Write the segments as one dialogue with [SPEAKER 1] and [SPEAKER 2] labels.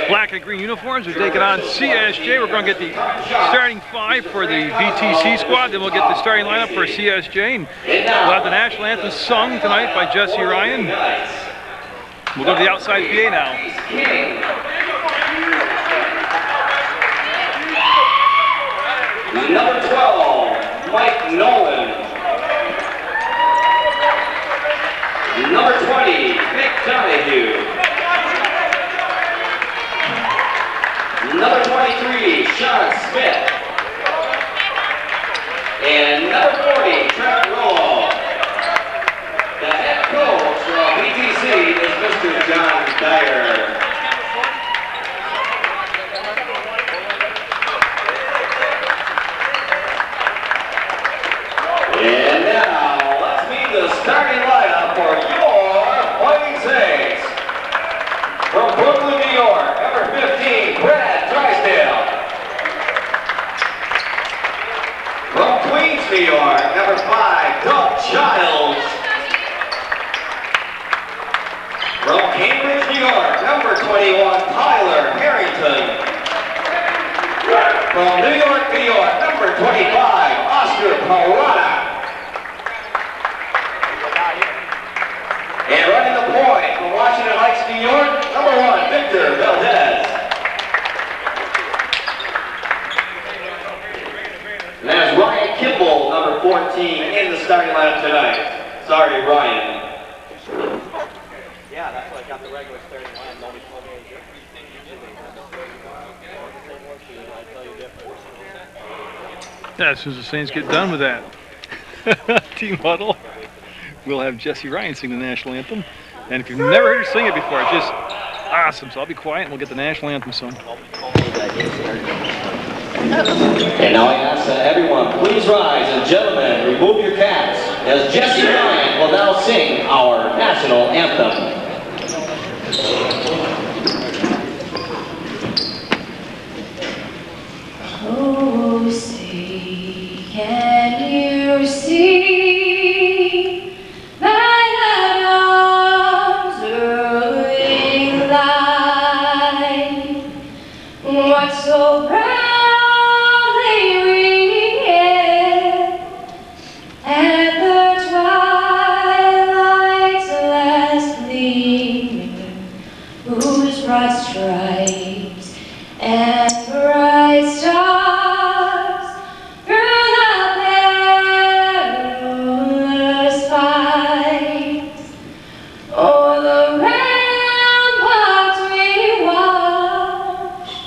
[SPEAKER 1] black and green uniforms. We're taking on CSJ. We're going to get the starting 5 for the VTC squad. Then we'll get the starting lineup for CSJ. And we'll have the national anthem sung tonight by Jesse Ryan. We'll go to the outside PA now.
[SPEAKER 2] Number 12, Mike Nolan. Number 20, Nick Donahue. Number 23, Sean Smith. And number 40, Trent Rollo. The head coach from VTC is Mr. John Dyer. And now, let's meet the starting lineup for your Fighting Saints. From Brooklyn, New York, number 15, Brad Drysdale. From Queens, New York, number 5, Doug Childs. From Cambridge, New York, number 21, Tyler Harrington. From New York, number 25, Oscar Parada. And running the point from Washington Heights, New York, number 1, Victor Valdez. And there's Ryan Kimball, number 14, in the starting lineup tonight. Sorry, Ryan.
[SPEAKER 3] Yeah, that's why I got the regular starting lineup. Nobody told me anything.
[SPEAKER 1] Yeah, as soon as the Saints get done with that team huddle, we'll have Jesse Ryan sing the national anthem. And if you've never heard her sing it before, it's just awesome. So I'll be quiet and we'll get the national anthem sung.
[SPEAKER 2] And now I ask that everyone please rise, and gentlemen, remove your caps as Jesse Ryan will now sing our national anthem.
[SPEAKER 4] Oh, say, can you see my arms early light? What so proudly ringing at the twilight's last gleaming, whose broad stripes and bright stars through the perilous fight. O'er the ramparts we watched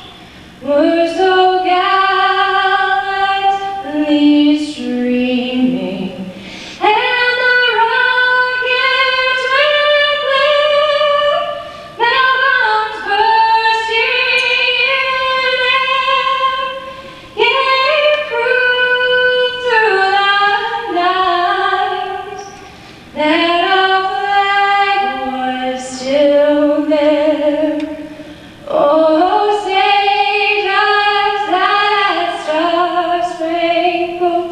[SPEAKER 4] were so gallantly streaming, and the rockets with their bombs bursting in air gave proof through the night that our flag was still there. Oh, say does that star-spangled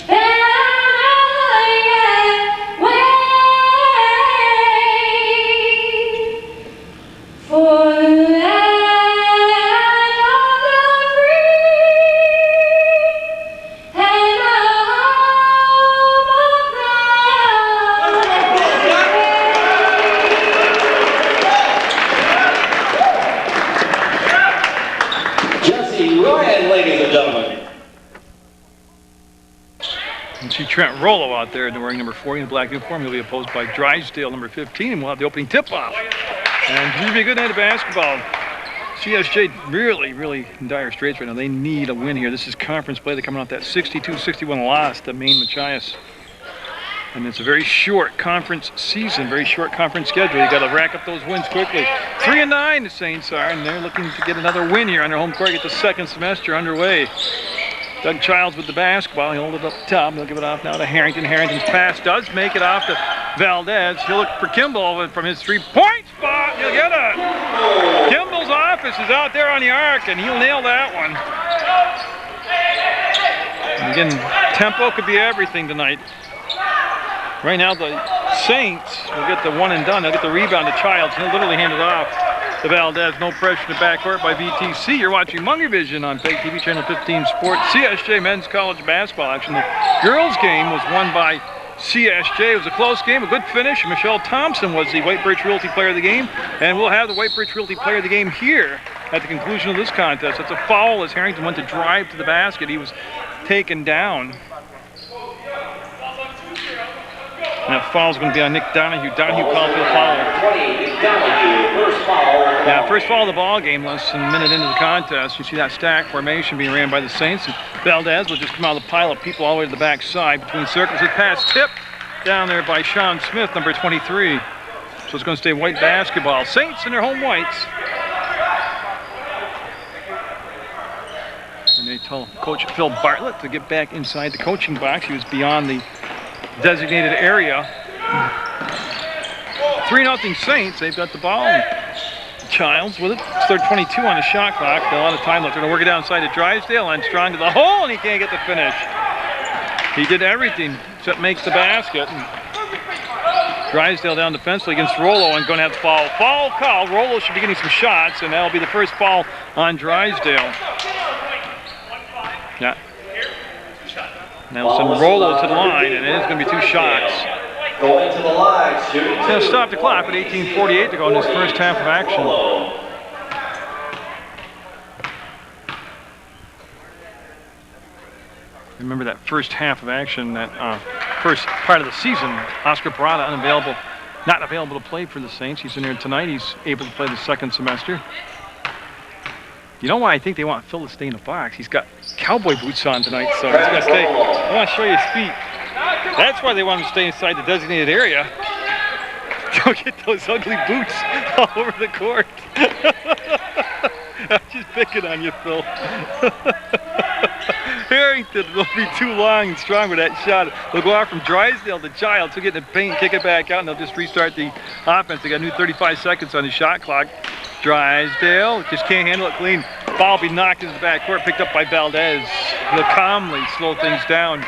[SPEAKER 4] banner yet wave for the land of the free and the home of the
[SPEAKER 2] Jesse Ryan, ladies and gentlemen.
[SPEAKER 1] You can see Trent Rollo out there wearing number 40 in the black uniform. He'll be opposed by Drysdale, number 15, and we'll have the opening tip-off. And it's going to be a good night of basketball. CSJ really in dire straits right now. They need a win here. This is conference play. They're coming off that 62-61 loss to Maine Machias. And it's a very short conference season, very short conference schedule. You got to rack up those wins quickly. 3-9 the Saints are, and they're looking to get another win here on their home court, get the second semester underway. Doug Childs with the basketball. He'll hold it up top. He'll give it off now to Harrington. Harrington's pass does make it off to Valdez. He'll look for Kimball from his three-point spot. He'll get it. Kimball's office is out there on the arc, and he'll nail that one. And again, tempo could be everything tonight. Right now, the Saints will get the one and done. They'll get the rebound to Childs. He'll literally hand it off. to Valdez. No pressure to backcourt by VTC. You're watching Munger Vision on PEGTV Channel 15 Sports. CSJ Men's College Basketball action. The girls' game was won by CSJ. It was a close game, a good finish. Michelle Thompson was the White Birch Realty Player of the Game, and we'll have the White Birch Realty Player of the Game here at the conclusion of this contest. It's a foul as Harrington went to drive to the basket. He was taken down. And that foul's going to be on Nick Donahue. Donahue called for the foul.
[SPEAKER 2] 20, Nick Donahue, first foul.
[SPEAKER 1] Yeah, first foul of the ball game, less than a minute into the contest. You see that stack formation being ran by the Saints. And Valdez will just come out of the pile of people all the way to the backside between circles. His pass tip down there by Sean Smith, number 23. So it's going to stay white basketball. Saints in their home whites. And they tell Coach Phil Bartlett to get back inside the coaching box. He was beyond the designated area. 3-0 Saints. They've got the ball. Childs with it. It's 22 on the shot clock. A lot of time left. They're going to work it outside to Drysdale and Strong to the hole, and he can't get the finish. He did everything except makes the basket. And Drysdale down defensively against Rollo and going to have the foul. Foul call. Rollo should be getting some shots, and that'll be the first foul on Drysdale. Yeah. Now send Rollo to the line, and it is going to be 2 shots.
[SPEAKER 2] Going to the line, shooting.
[SPEAKER 1] It's going to stop the clock with 18:48 to go in this first half of action. Remember that first half of action, that first part of the season, Oscar Parada not available to play for the Saints. He's in there tonight. He's able to play the second semester. You know why I think they want Phil to stay in the box? He's got cowboy boots on tonight, so he's going to stay. I want to show you his feet. That's why they want him to stay inside the designated area. Don't get those ugly boots all over the court. I'm just picking on you, Phil. Harrington will be too long and strong with that shot. They'll go out from Drysdale to Childs. He'll get in the paint, kick it back out, and they'll just restart the offense. They got a new 35 seconds on the shot clock. Drysdale just can't handle it clean. Ball will be knocked into the backcourt, picked up by Valdez. He'll calmly slow things down.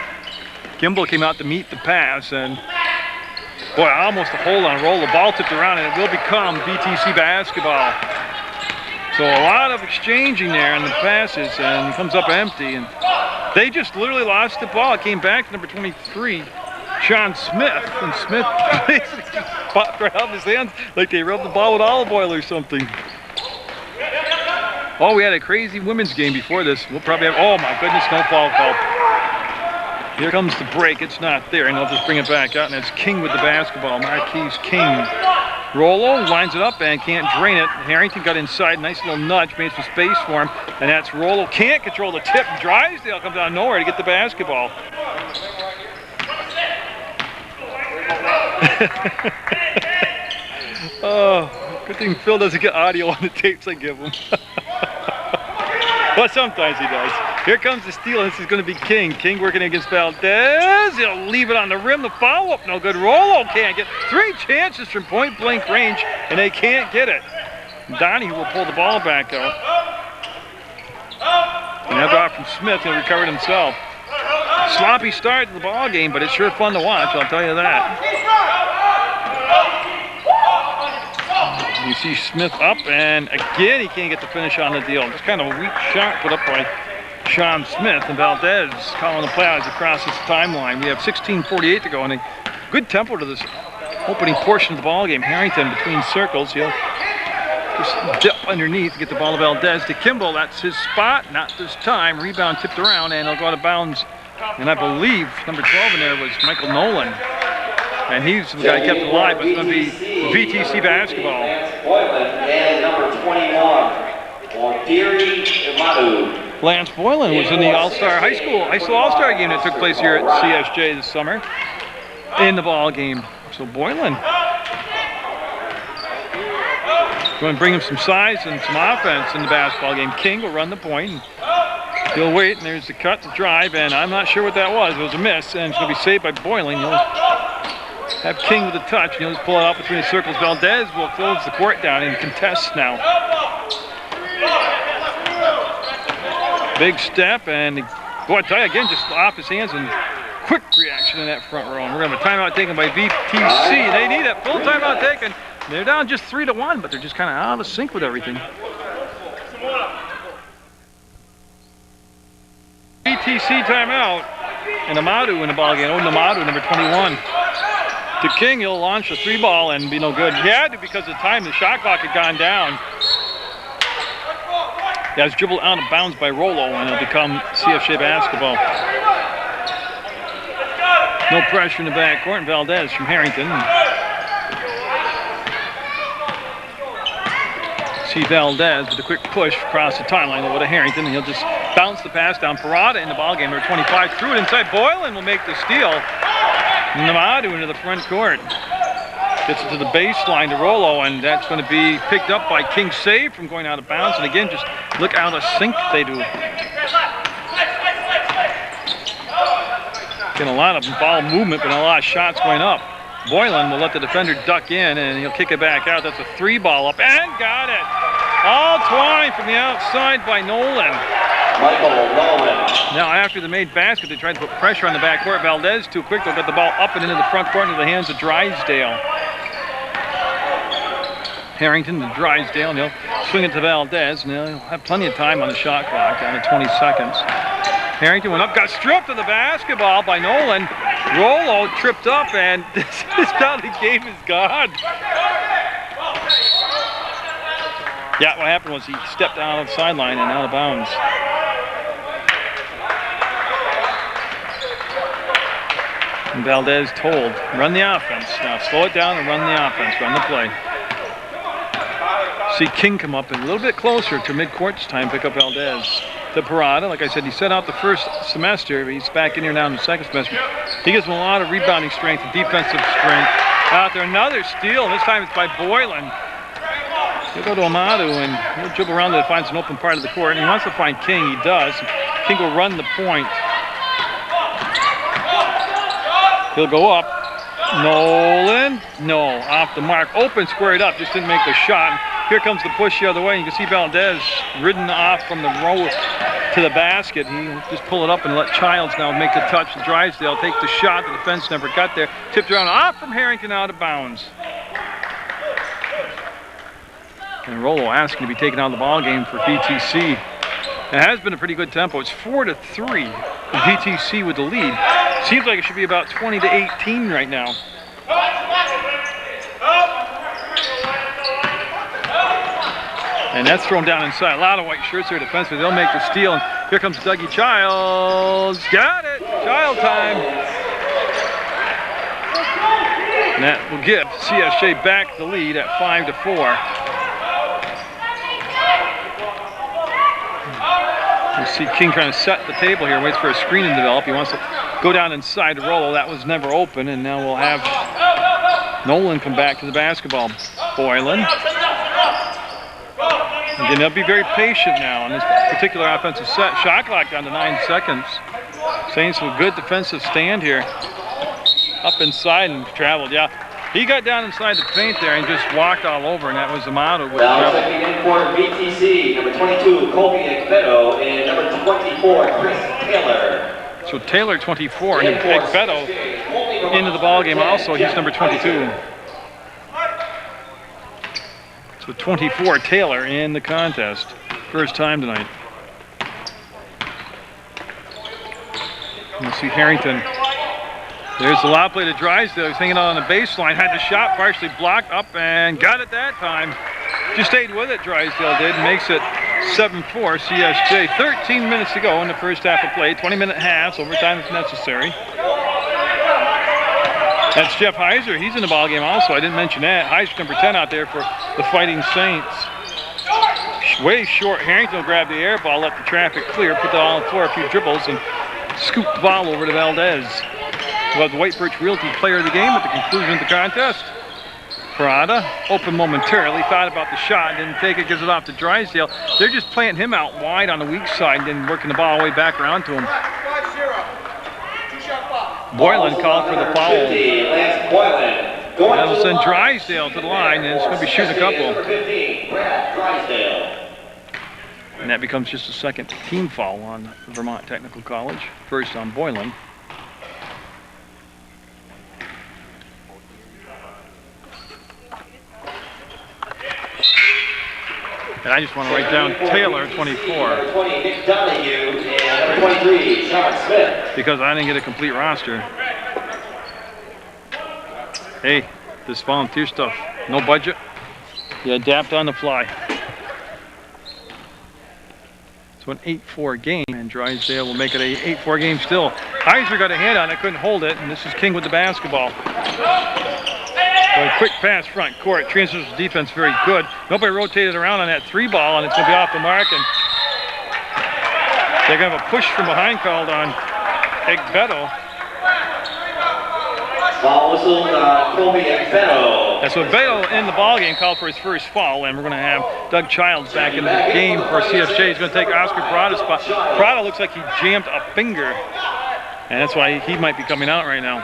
[SPEAKER 1] Kimball came out to meet the pass, and boy, almost a hold on roll. The ball tipped around, and it will become VTC basketball. So a lot of exchanging there in the passes, and it comes up empty. And they just literally lost the ball. It came back to number 23, Sean Smith, and Smith basically popped right out of his hands like they rubbed the ball with olive oil or something. Oh, we had a crazy women's game before this. We'll probably have, oh my goodness, no foul call. Here comes the break. It's not there, and they'll just bring it back out, and it's King with the basketball. Marquise King. Rollo lines it up and can't drain it. Harrington got inside, nice little nudge, made some space for him, and that's Rollo. Can't control the tip. Drysdale comes out of nowhere to get the basketball. Oh, good thing Phil doesn't get audio on the tapes I give him. But sometimes he does. Here comes the steal, and this is going to be King. King working against Valdez. He'll leave it on the rim. The follow-up, no good. Rollo can't get 3 chances from point-blank range, and they can't get it. Donnie will pull the ball back out. Another off from Smith. He'll recover it himself. Sloppy start to the ball game, but it's sure fun to watch, I'll tell you that. You see Smith up, and again he can't get the finish on the deal. Just kind of a weak shot put up by Sean Smith, and Valdez calling the play as across his timeline. We have 16:48 to go, and a good tempo to this opening portion of the ball game. Harrington between circles. He'll just dip underneath to get the ball to Valdez. To Kimball, that's his spot. Not this time. Rebound tipped around, and he'll go out of bounds. And I believe number 12 in there was Michael Nolan. And he's the guy who kept it alive, but it's going to be VTC basketball.
[SPEAKER 2] And number 21,
[SPEAKER 1] Lance Boylan was in the All-Star High School All-Star game that took place here at CSJ this summer in the ball game. So Boylan going to bring him some size and some offense in the basketball game. King will run the point. And he'll wait, and there's the cut, the drive, and I'm not sure what that was. It was a miss, and it's going to be saved by Boylan. He'll have King with a touch, and he'll just pull it out between the circles. Valdez will close the court down and contest now. Big step, and boy, I tell you again, just off his hands, and quick reaction in that front row. And we're going to have a timeout taken by VTC. They need it. Full timeout taken They're down just 3-1, but they're just kind of out of sync with everything. VTC timeout. And Amadou in the ball game. Amadou, number 21. To King, he'll launch a 3-ball and be no good. He had to because of the time the shot clock had gone down. Yeah, it's dribbled out of bounds by Rollo, and it'll become CSJ basketball. No pressure in the backcourt, and Valdez from Harrington. See Valdez with a quick push across the timeline over to Harrington, and he'll just bounce the pass down. Parada in the ballgame, number 25, threw it inside. Boylan will make the steal. Namadu into the front court. Gets it to the baseline to Rollo, and that's going to be picked up by King. Save from going out of bounds, and again, just look out of sync they do. Getting a lot of ball movement, but a lot of shots going up. Boylan will let the defender duck in, and he'll kick it back out. That's a 3-ball up, and got it. All twine from the outside by Nolan.
[SPEAKER 2] Michael Nolan.
[SPEAKER 1] Now after the made basket, they tried to put pressure on the backcourt. Valdez too quick. They'll get the ball up and into the front court into the hands of Drysdale. Harrington to Drysdale, and he'll swing it to Valdez, and he'll have plenty of time on the shot clock, down to 20 seconds. Harrington went up, got stripped of the basketball by Nolan. Rollo tripped up, and this penalty game is gone. Yeah, what happened was he stepped out of the sideline and out of bounds. And Valdez told, run the offense. Now slow it down and run the offense, run the play. See King come up a little bit closer to mid-court's time, pick up Valdez. To Parada, like I said, he set out the first semester, but he's back in here now in the second semester. He gives him a lot of rebounding strength and defensive strength. Out there, another steal, and this time it's by Boylan. He'll go to Amadou, and he'll dribble around to find an open part of the court, and he wants to find King, he does. King will run the point. He'll go up. Nolan, no, off the mark. Open, squared up, just didn't make the shot. Here comes the push the other way. You can see Valdez ridden off from the row to the basket. He'll just pull it up and let Childs now make the touch. Drysdale take the shot. The defense never got there. Tipped around off from Harrington, out of bounds. And Rollo asking to be taken out of the ball game for VTC. It has been a pretty good tempo. It's 4-3. VTC with the lead. Seems like it should be about 20-18 right now. And that's thrown down inside. A lot of white shirts there defensively. They'll make the steal. And here comes Dougie Childs. Got it. Child time. And that will give CSJ back the lead at 5-4. You see King trying to set the table here. Waits for a screen to develop. He wants to go down inside to Rollo. That was never open. And now we'll have Nolan come back to the basketball. Boylan. Again, they'll be very patient now on this particular offensive set. Shot clock down to 9 seconds. Saints with good defensive stand here. Up inside and traveled, yeah. He got down inside the paint there and just walked all over, and that was Amato.
[SPEAKER 2] Now checking in for VTC, number 22, Colby Egbedo, and number 24, Chris Taylor.
[SPEAKER 1] So Taylor, 24, and Egbedo into the ballgame also. He's number 22. So 24, Taylor in the contest. First time tonight. You see Harrington. There's the lob play to Drysdale. He's hanging on the baseline. Had the shot partially blocked up and got it that time. Just stayed with it, Drysdale did. Makes it 7-4 CSJ. 13 minutes to go in the first half of play. 20-minute halves. Overtime if necessary. That's Jeff Heiser. He's in the ballgame also. I didn't mention that. Heiser number 10 out there for the Fighting Saints. Way short. Harrington will grab the air ball, let the traffic clear, put the ball on the floor, a few dribbles, and scoop the ball over to Valdez. We'll have the White Birch Realty player of the game at the conclusion of the contest. Parada, open momentarily, thought about the shot, didn't take it, gives it off to Drysdale. They're just playing him out wide on the weak side and then working the ball all the way back around to him. Boylan called for the foul. That'll send Drysdale to the line, and it's going to be shooting a couple. And that becomes just a second team foul on Vermont Technical College. First on Boylan. I just want to write down Taylor, 24.
[SPEAKER 2] Number 20, Nick Donahue, and number 23, Sean Smith.
[SPEAKER 1] Because I didn't get a complete roster. Hey, this volunteer stuff, no budget. You adapt on the fly. So an 8-4 game, and Drysdale will make it a 8-4 game still. Heiser got a hand on it, couldn't hold it, and this is King with the basketball. So a quick pass front court, transfers the defense very good. Nobody rotated around on that 3 ball, and it's going to be off the mark, and they're going to have a push from behind called on Egbeto.
[SPEAKER 2] Foul whistle, Kobe Egbeto.
[SPEAKER 1] And so Egbeto in the ball game called for his first foul, and we're going to have Doug Childs back in the game for CSJ. He's going to take Oscar Parada's spot. Parada looks like he jammed a finger, and that's why he might be coming out right now.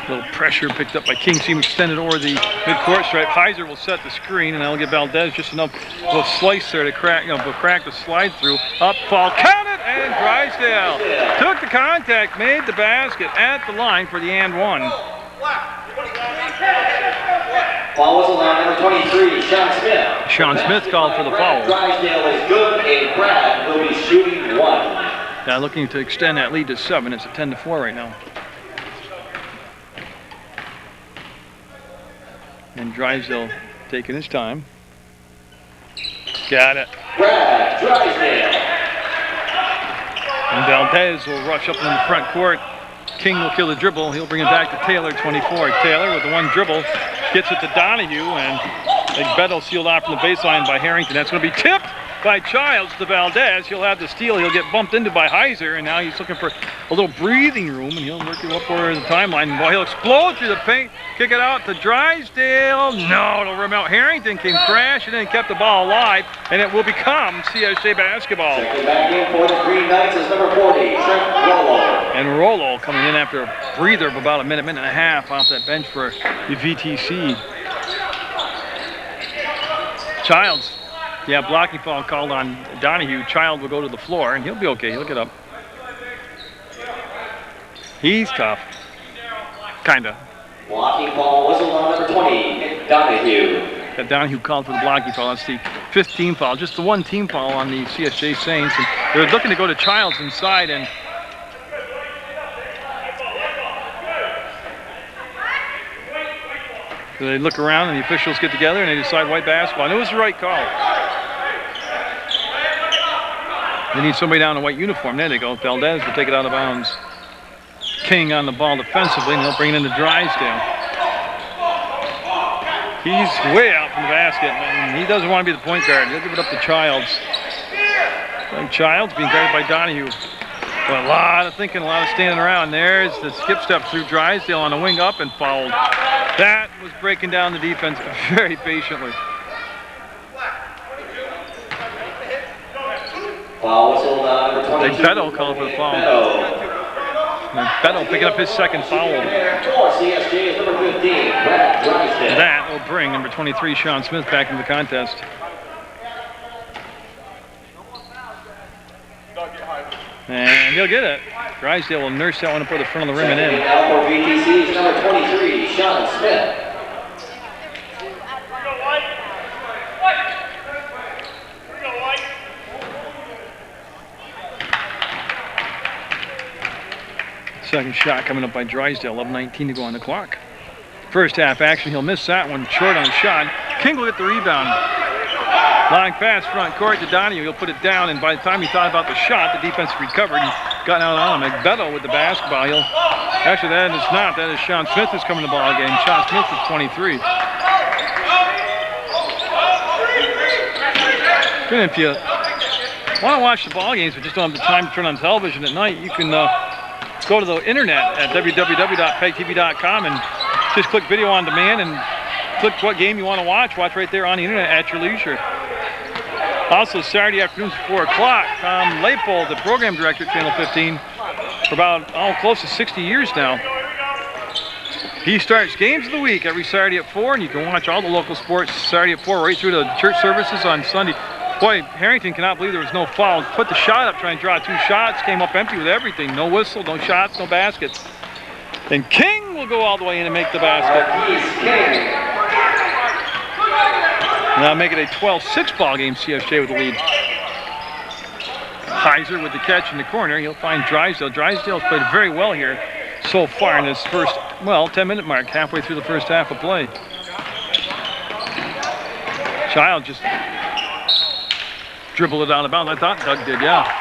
[SPEAKER 1] A little pressure picked up by King. See him extended over the midcourt stripe. Heiser will set the screen, and that'll give Valdez just enough little slice there to crack, crack the slide through. Up, fall, count it, and Drysdale took the contact, made the basket at the line for the and one.
[SPEAKER 2] Foul whistle on number 23, Sean Smith.
[SPEAKER 1] Sean Smith called for the foul.
[SPEAKER 2] Drysdale is good, and Brad will be shooting 1.
[SPEAKER 1] Now looking to extend that lead to 7. It's a 10-4 right now. And Drysdale taking his time. Got it.
[SPEAKER 2] Brad Drysdale.
[SPEAKER 1] And Valdez will rush up in the front court. King will kill the dribble. He'll bring it back to Taylor, 24. Taylor with the 1 dribble gets it to Donahue, and Egbeto sealed off from the baseline by Harrington. That's going to be tipped by Childs to Valdez. He'll have the steal. He'll get bumped into by Heiser, and now he's looking for a little breathing room, and he'll work it up over the timeline. Boy, he'll explode through the paint, kick it out to Drysdale. No, it'll rim out. Harrington came crashing in and kept the ball alive, and it will become CSJ basketball.
[SPEAKER 2] Checking back in for the Green Knights is number 40, Trent Rollo.
[SPEAKER 1] And Rollo coming in after a breather of about a minute and a half off that bench for the VTC. Childs. Yeah, blocking foul called on Donahue. Child will go to the floor, and he'll be okay. He'll get up. He's tough. Kinda.
[SPEAKER 2] Blocking foul whistle on number 20, Nick Donahue.
[SPEAKER 1] Got Donahue called for the blocking foul. That's the 5th team foul. Just the 1 team foul on the CSJ Saints. And they're looking to go to Childs inside, and so they look around, and the officials get together, and they decide white basketball. And it was the right call. They need somebody down in a white uniform. There they go. Valdez will take it out of bounds. King on the ball defensively, and he'll bring it into Drysdale. He's way out from the basket, and he doesn't want to be the point guard. He'll give it up to Childs. And Childs being guarded by Donahue. Well, a lot of thinking, a lot of standing around. There's the skip step through Drysdale on a wing up and fouled. That was breaking down the defense very patiently.
[SPEAKER 2] Foul whistle number 22.
[SPEAKER 1] Egbeto called for the foul. Egbeto picking up his 2nd foul.
[SPEAKER 2] CSJ is number 15, Brad Drysdale.
[SPEAKER 1] That will bring number 23, Sean Smith, back into the contest. And he'll get it. Drysdale will nurse that one up for the front of the rim and in.
[SPEAKER 2] Now for VTC is number 23, Sean Smith.
[SPEAKER 1] Second shot coming up by Drysdale, 11:19 to go on the clock. First half action, he'll miss that one, short on shot. King will get the rebound. Long pass front court to Donahue, he'll put it down, and by the time he thought about the shot, the defense recovered and got out on him. Egbeto with the basketball. Actually, that is not. That is Sean Smith who's coming to the ball game. Sean Smith is 23. And if you want to watch the ball games but just don't have the time to turn on television at night, you can go to the internet at www.PEGTV.com and just click video on demand and click what game you want to watch. Watch right there on the internet at your leisure. Also, Saturday afternoons at 4 o'clock, Tom Leipold, the program director at Channel 15, for about close to 60 years now. He starts games of the week every Saturday at 4, and you can watch all the local sports Saturday at 4 right through to church services on Sunday. Boy, Harrington cannot believe there was no foul. Put the shot up, trying to draw 2 shots, came up empty with everything. No whistle, no shots, no baskets. And King will go all the way in and make the basket.
[SPEAKER 2] King.
[SPEAKER 1] Now make it a 12-6 ball game, CSJ with the lead. Heiser with the catch in the corner. He'll find Drysdale. Drysdale's played very well here so far in this first, well, 10-minute mark, halfway through the first half of play. Child just dribbled it out of bounds. I thought Doug did, yeah.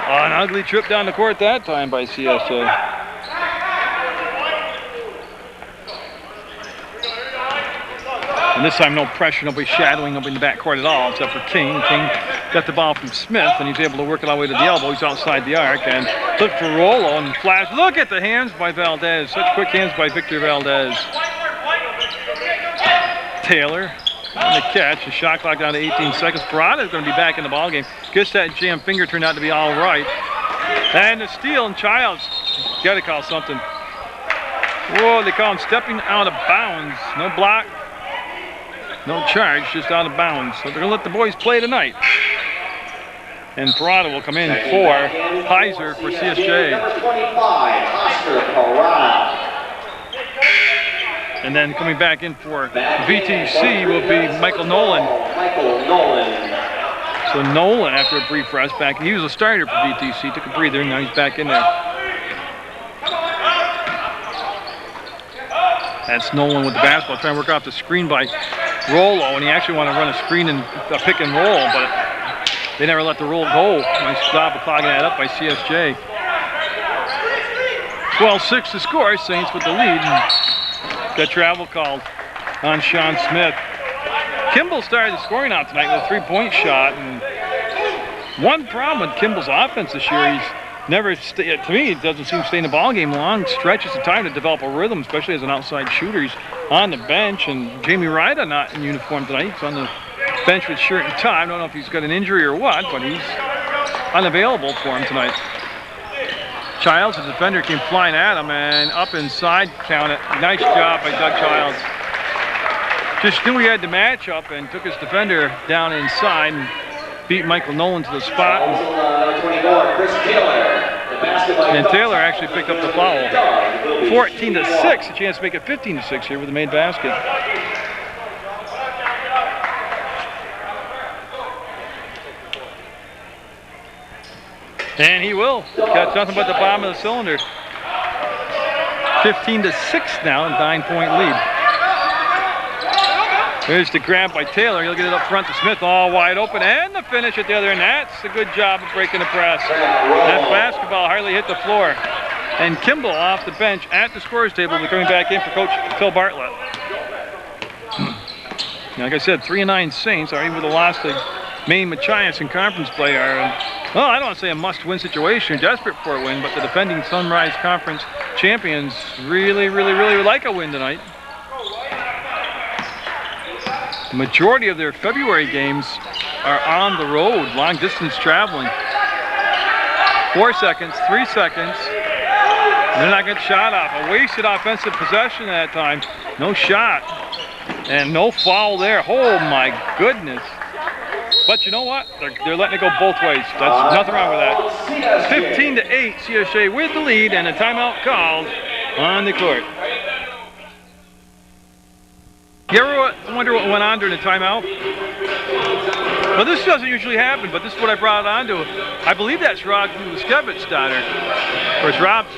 [SPEAKER 1] Oh, an ugly trip down the court that time by CSJ. And this time, no pressure, nobody shadowing, nobody in the backcourt at all, except for King. King got the ball from Smith, and he's able to work it all the way to the elbow. He's outside the arc, and look for Rollo and flash. Look at the hands by Valdez. Such quick hands by Victor Valdez. Taylor on the catch. The shot clock down to 18 seconds. Parada's going to be back in the ballgame. Guess that jam finger turned out to be all right. And the steal, and Childs got to call something. Whoa, they call him stepping out of bounds. No block. No charge, just out of bounds. So they're going to let the boys play tonight. And Parada will come in for Heiser for CSJ.
[SPEAKER 2] Number 25, Oscar Parada.
[SPEAKER 1] And then coming back in for VTC will be Michael Nolan.
[SPEAKER 2] Michael Nolan.
[SPEAKER 1] So Nolan, after a brief rest back, he was a starter for VTC, took a breather, and now he's back in there. That's Nolan with the basketball, trying to work off the screen by Rollo, and he actually wanted to run a screen and a pick and roll, but they never let the roll go. Nice job of clogging that up by CSJ. 12-6 to score, Saints with the lead. Got travel called on Sean Smith. Kimball started the scoring out tonight with a three-point shot, and one problem with Kimball's offense this year, he's never, to me, it doesn't seem to stay in the ballgame long stretches of time to develop a rhythm, especially as an outside shooter. He's on the bench, and Jamie Ryda not in uniform tonight. He's on the bench with shirt and tie. I don't know if he's got an injury or what, but he's unavailable for him tonight. Childs, the defender, came flying at him, and up inside, count it. Nice job by Doug Childs. Just knew he had the matchup and took his defender down inside and beat Michael Nolan to the spot. And Taylor actually picked up the foul. 14-6, a chance to make it 15-6 here with the made basket. And he will. Got nothing but the bottom of the cylinder. 15-6 now, a 9-point lead. There's the grab by Taylor. He'll get it up front to Smith, all wide open, and the finish at the other end. That's a good job of breaking the press. That basketball hardly hit the floor. And Kimball off the bench at the scorer's table. They're coming back in for Coach Phil Bartlett. Like I said, 3-9 Saints are, even with a loss to Maine Machias in conference play, are, well, I don't want to say a must-win situation, desperate for a win, but the defending Sunrise Conference champions really would like a win tonight. The majority of their February games are on the road, long distance traveling. 4 seconds, 3 seconds. They're not getting shot off. A wasted offensive possession that time. No shot. And no foul there. Oh my goodness. But you know what? They're letting it go both ways. That's nothing wrong with that. 15-8, CSJ with the lead and a timeout called on the court. You ever wonder what went on during the timeout? Well, this doesn't usually happen, but this is what I brought it on to. I believe that's Rob Luskevic's daughter. Of course, Rob's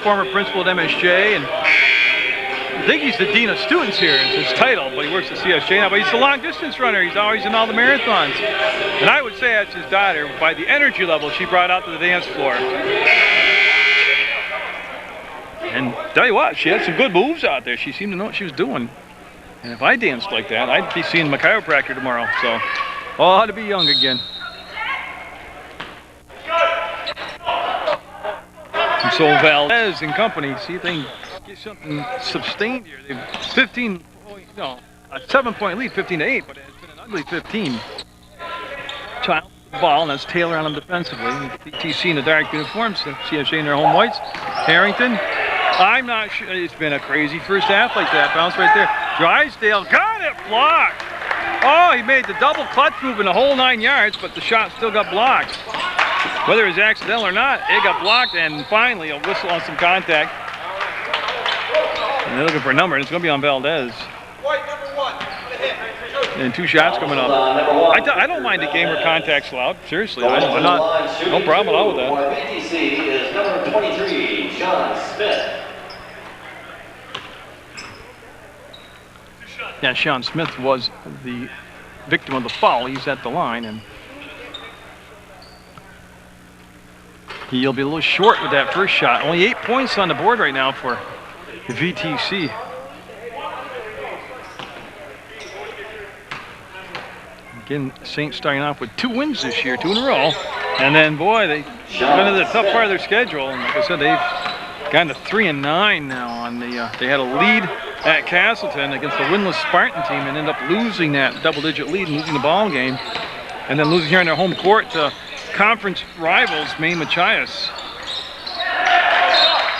[SPEAKER 1] former principal at MSJ, and I think he's the dean of students here. It's his title, but he works at CSJ now. But he's a long-distance runner. He's always in all the marathons. And I would say that's his daughter by the energy level she brought out to the dance floor. And tell you what, she had some good moves out there. She seemed to know what she was doing. And if I danced like that, I'd be seeing my chiropractor tomorrow. So, ought to be young again. And so Valdez and company, see if they can get something sustained here. They've a 7-point lead, 15-8, but it's been an ugly 15. Child with the ball, and that's Taylor on them defensively. VTC in the dark uniforms, CSJ in their home whites. Harrington. I'm not sure. It's been a crazy first half like that. Bounce right there. Drysdale got it blocked. Oh, he made the double clutch move in the whole 9 yards, but the shot still got blocked. Whether it was accidental or not, it got blocked, and finally a whistle on some contact. And they're looking for a number, and it's going to be on Valdez. And 2 shots coming up. I don't mind the game where contact's allowed. Seriously, I'm not. No problem at all with that.
[SPEAKER 2] For VTC is number 23, Sean Smith.
[SPEAKER 1] Yeah, Sean Smith was the victim of the foul. He's at the line, and he'll be a little short with that first shot. Only 8 points on the board right now for the VTC. Again, Saints starting off with 2 wins this year, 2 in a row. And then, boy, they got into the tough part of their schedule. And like I said, they've gotten to 3-9 now. On the they had a lead at Castleton against the winless Spartan team and ended up losing that double-digit lead and losing the ball game. And then losing here in their home court to conference rivals, Maine Machias.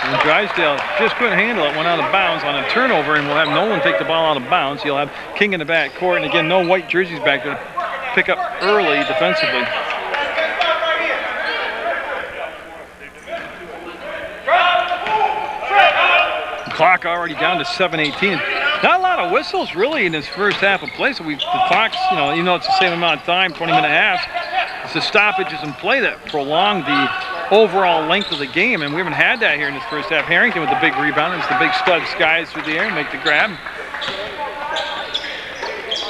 [SPEAKER 1] And Drysdale just couldn't handle it, went out of bounds on a turnover, and we'll have Nolan take the ball out of bounds. He'll have King in the back court, and again, no white jerseys back there to pick up early defensively. The clock already down to 7:18. Not a lot of whistles really in this first half of play, so the clock's, even though it's the same amount of time, 20-minute halves, it's the stoppages in play that prolong the overall length of the game, and we haven't had that here in this first half. Harrington with the big rebound. It's the big stud skies through the air and make the grab.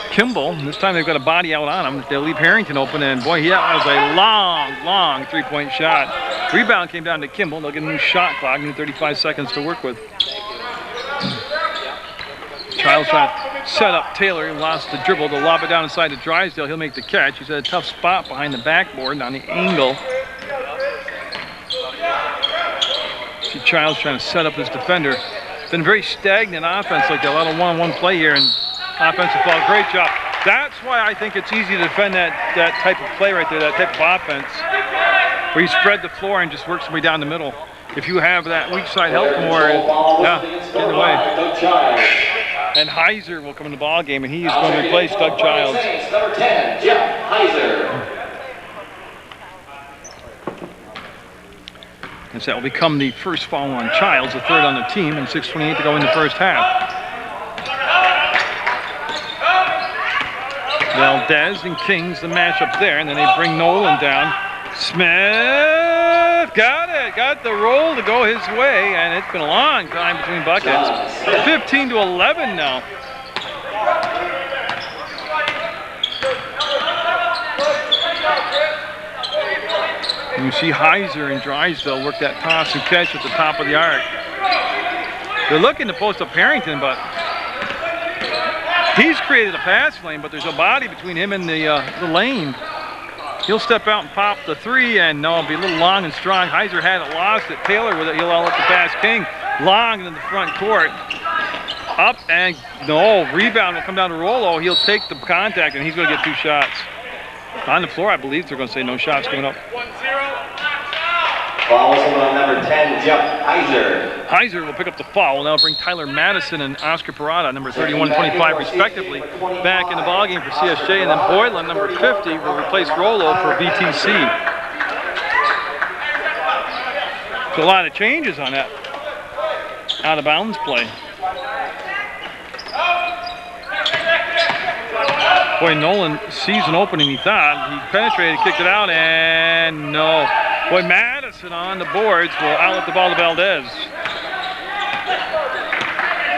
[SPEAKER 1] Kimball, this time they've got a body out on him. They'll leave Harrington open, and boy, that was a long, long 3-point shot. Rebound came down to Kimball. They'll get a new shot clock, new 35 seconds to work with. Childs trying to set up Taylor. He lost the dribble. They'll lob it down inside to Drysdale. He'll make the catch. He's at a tough spot behind the backboard on the angle. See Childs trying to set up his defender. Been very stagnant offense, like a lot of one-on-one play here, and offensive foul. Great job. That's why I think it's easy to defend that type of play right there, that type of offense, where you spread the floor and just work somebody down the middle. If you have that weak side help more, get in the way. And Heiser will come in the ball game, and he is going to replace Doug Childs.
[SPEAKER 2] Number 10, Jeff Heiser.
[SPEAKER 1] And so that will become the first foul on Childs, the third on the team, and 6:28 to go in the first half. Valdez and Kings, the matchup there, and then they bring Nolan down. Smith got it, got the roll to go his way, and it's been a long time between buckets. 15-11 now. And you see Heiser and Drysdale work that toss and catch at the top of the arc. They're looking to post up Harrington, but he's created a pass lane, but there's a body between him and the lane. He'll step out and pop the 3, and no, it'll be a little long and strong. Heiser had it, lost it. Taylor with it, he'll let the pass. King long in the front court. Up and no, rebound will come down to Rollo. He'll take the contact, and he's going to get 2 shots. On the floor, I believe they're going to say no shots coming up.
[SPEAKER 2] Foul on number 10, Jeff Heiser.
[SPEAKER 1] Heiser will pick up the foul. Now bring Tyler Madison and Oscar Parada, number 31 and 25 respectively, back in the ballgame for CSJ. And then Boylan, number 50, will replace Rollo for VTC. So a lot of changes on that out of bounds play. Boy, Nolan sees an opening, he thought. He penetrated, kicked it out, and no. Boy, Madison on the boards will outlet the ball to Valdez.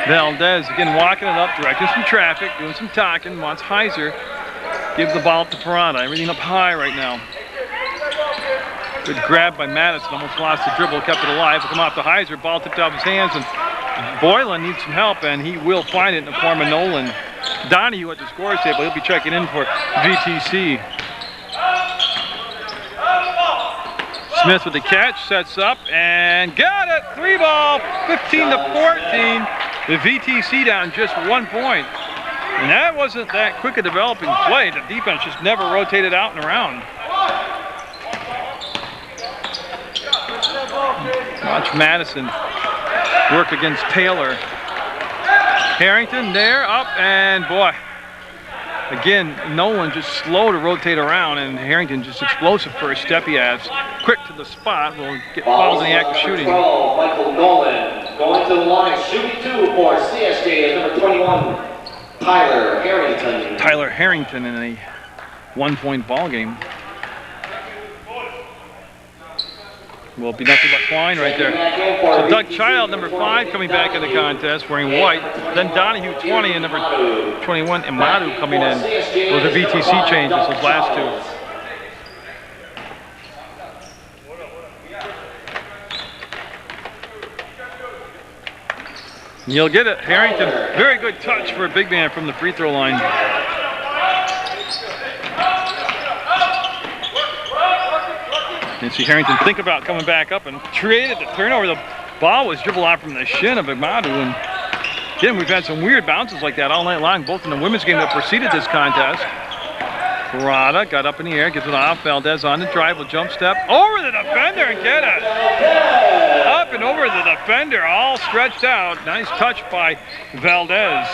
[SPEAKER 1] Valdez again walking it up, directing some traffic, doing some talking, wants Heiser. Gives the ball up to Parada. Everything up high right now. Good grab by Madison, almost lost the dribble, kept it alive. Will come off to Heiser, ball tipped out of his hands, and Boylan needs some help, and he will find it in the form of Nolan. Donahue at the scores table, he'll be checking in for VTC. Smith with the catch, sets up, and got it! 3-ball, 15-14. The VTC down just 1 point. And that wasn't that quick a developing play. The defense just never rotated out and around. Watch Madison work against Taylor. Harrington there, up, and boy, again, Nolan just slow to rotate around, and Harrington just explosive for a step he has. Quick to the spot, will get fouled in the act of shooting.
[SPEAKER 2] Michael Nolan going to the line, shooting 2 for CSJ is number 21, Tyler Harrington.
[SPEAKER 1] Tyler Harrington in a 1-point ball game. Will be nothing but flying right there. So Doug Child, number 5, coming back in the contest wearing white. Then Donahue, 20, and number 21, Imadu coming in. Those are VTC changes, those last two. And you'll get it. Harrington, very good touch for a big man from the free throw line. And see Harrington think about coming back up and created the turnover. The ball was dribbled out from the shin of Imadu. And again, we've had some weird bounces like that all night long, both in the women's game that preceded this contest. Parada got up in the air, gives it off. Valdez on the dribble, jump step, over the defender and get it. Up and over the defender, all stretched out. Nice touch by Valdez.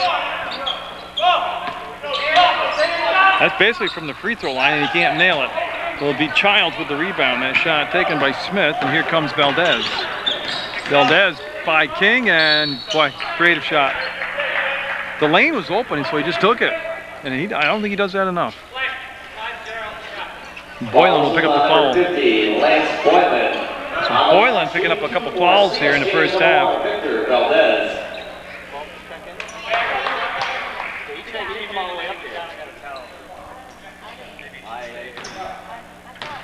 [SPEAKER 1] That's basically from the free throw line and he can't nail it. It'll be Childs with the rebound. That shot taken by Smith, and here comes Valdez. Valdez by King, and boy, creative shot. The lane was open, so he just took it. And I don't think he does that enough. Boylan will pick up the foul. So Boylan picking up a couple fouls here in the first half.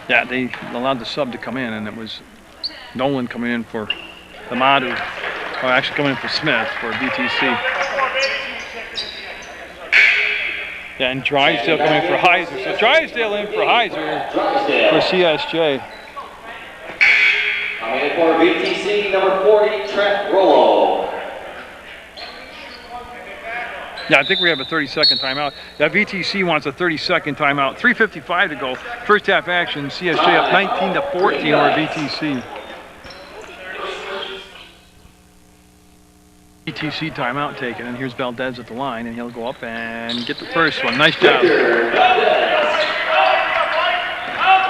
[SPEAKER 1] Yeah, they allowed the sub to come in, and it was Nolan coming in for Imadu, or actually coming in for Smith for VTC. Yeah, and Drysdale coming in for Heiser. So Drysdale in for Heiser for CSJ.
[SPEAKER 2] Coming in for VTC, number 40, Trent Rollo.
[SPEAKER 1] Yeah, I think we have a 30-second timeout. That VTC wants a 30-second timeout. 3:55 to go. First half action. CSJ up 19-14 over VTC. VTC timeout taken, and here's Valdez at the line, and he'll go up and get the first one. Nice job.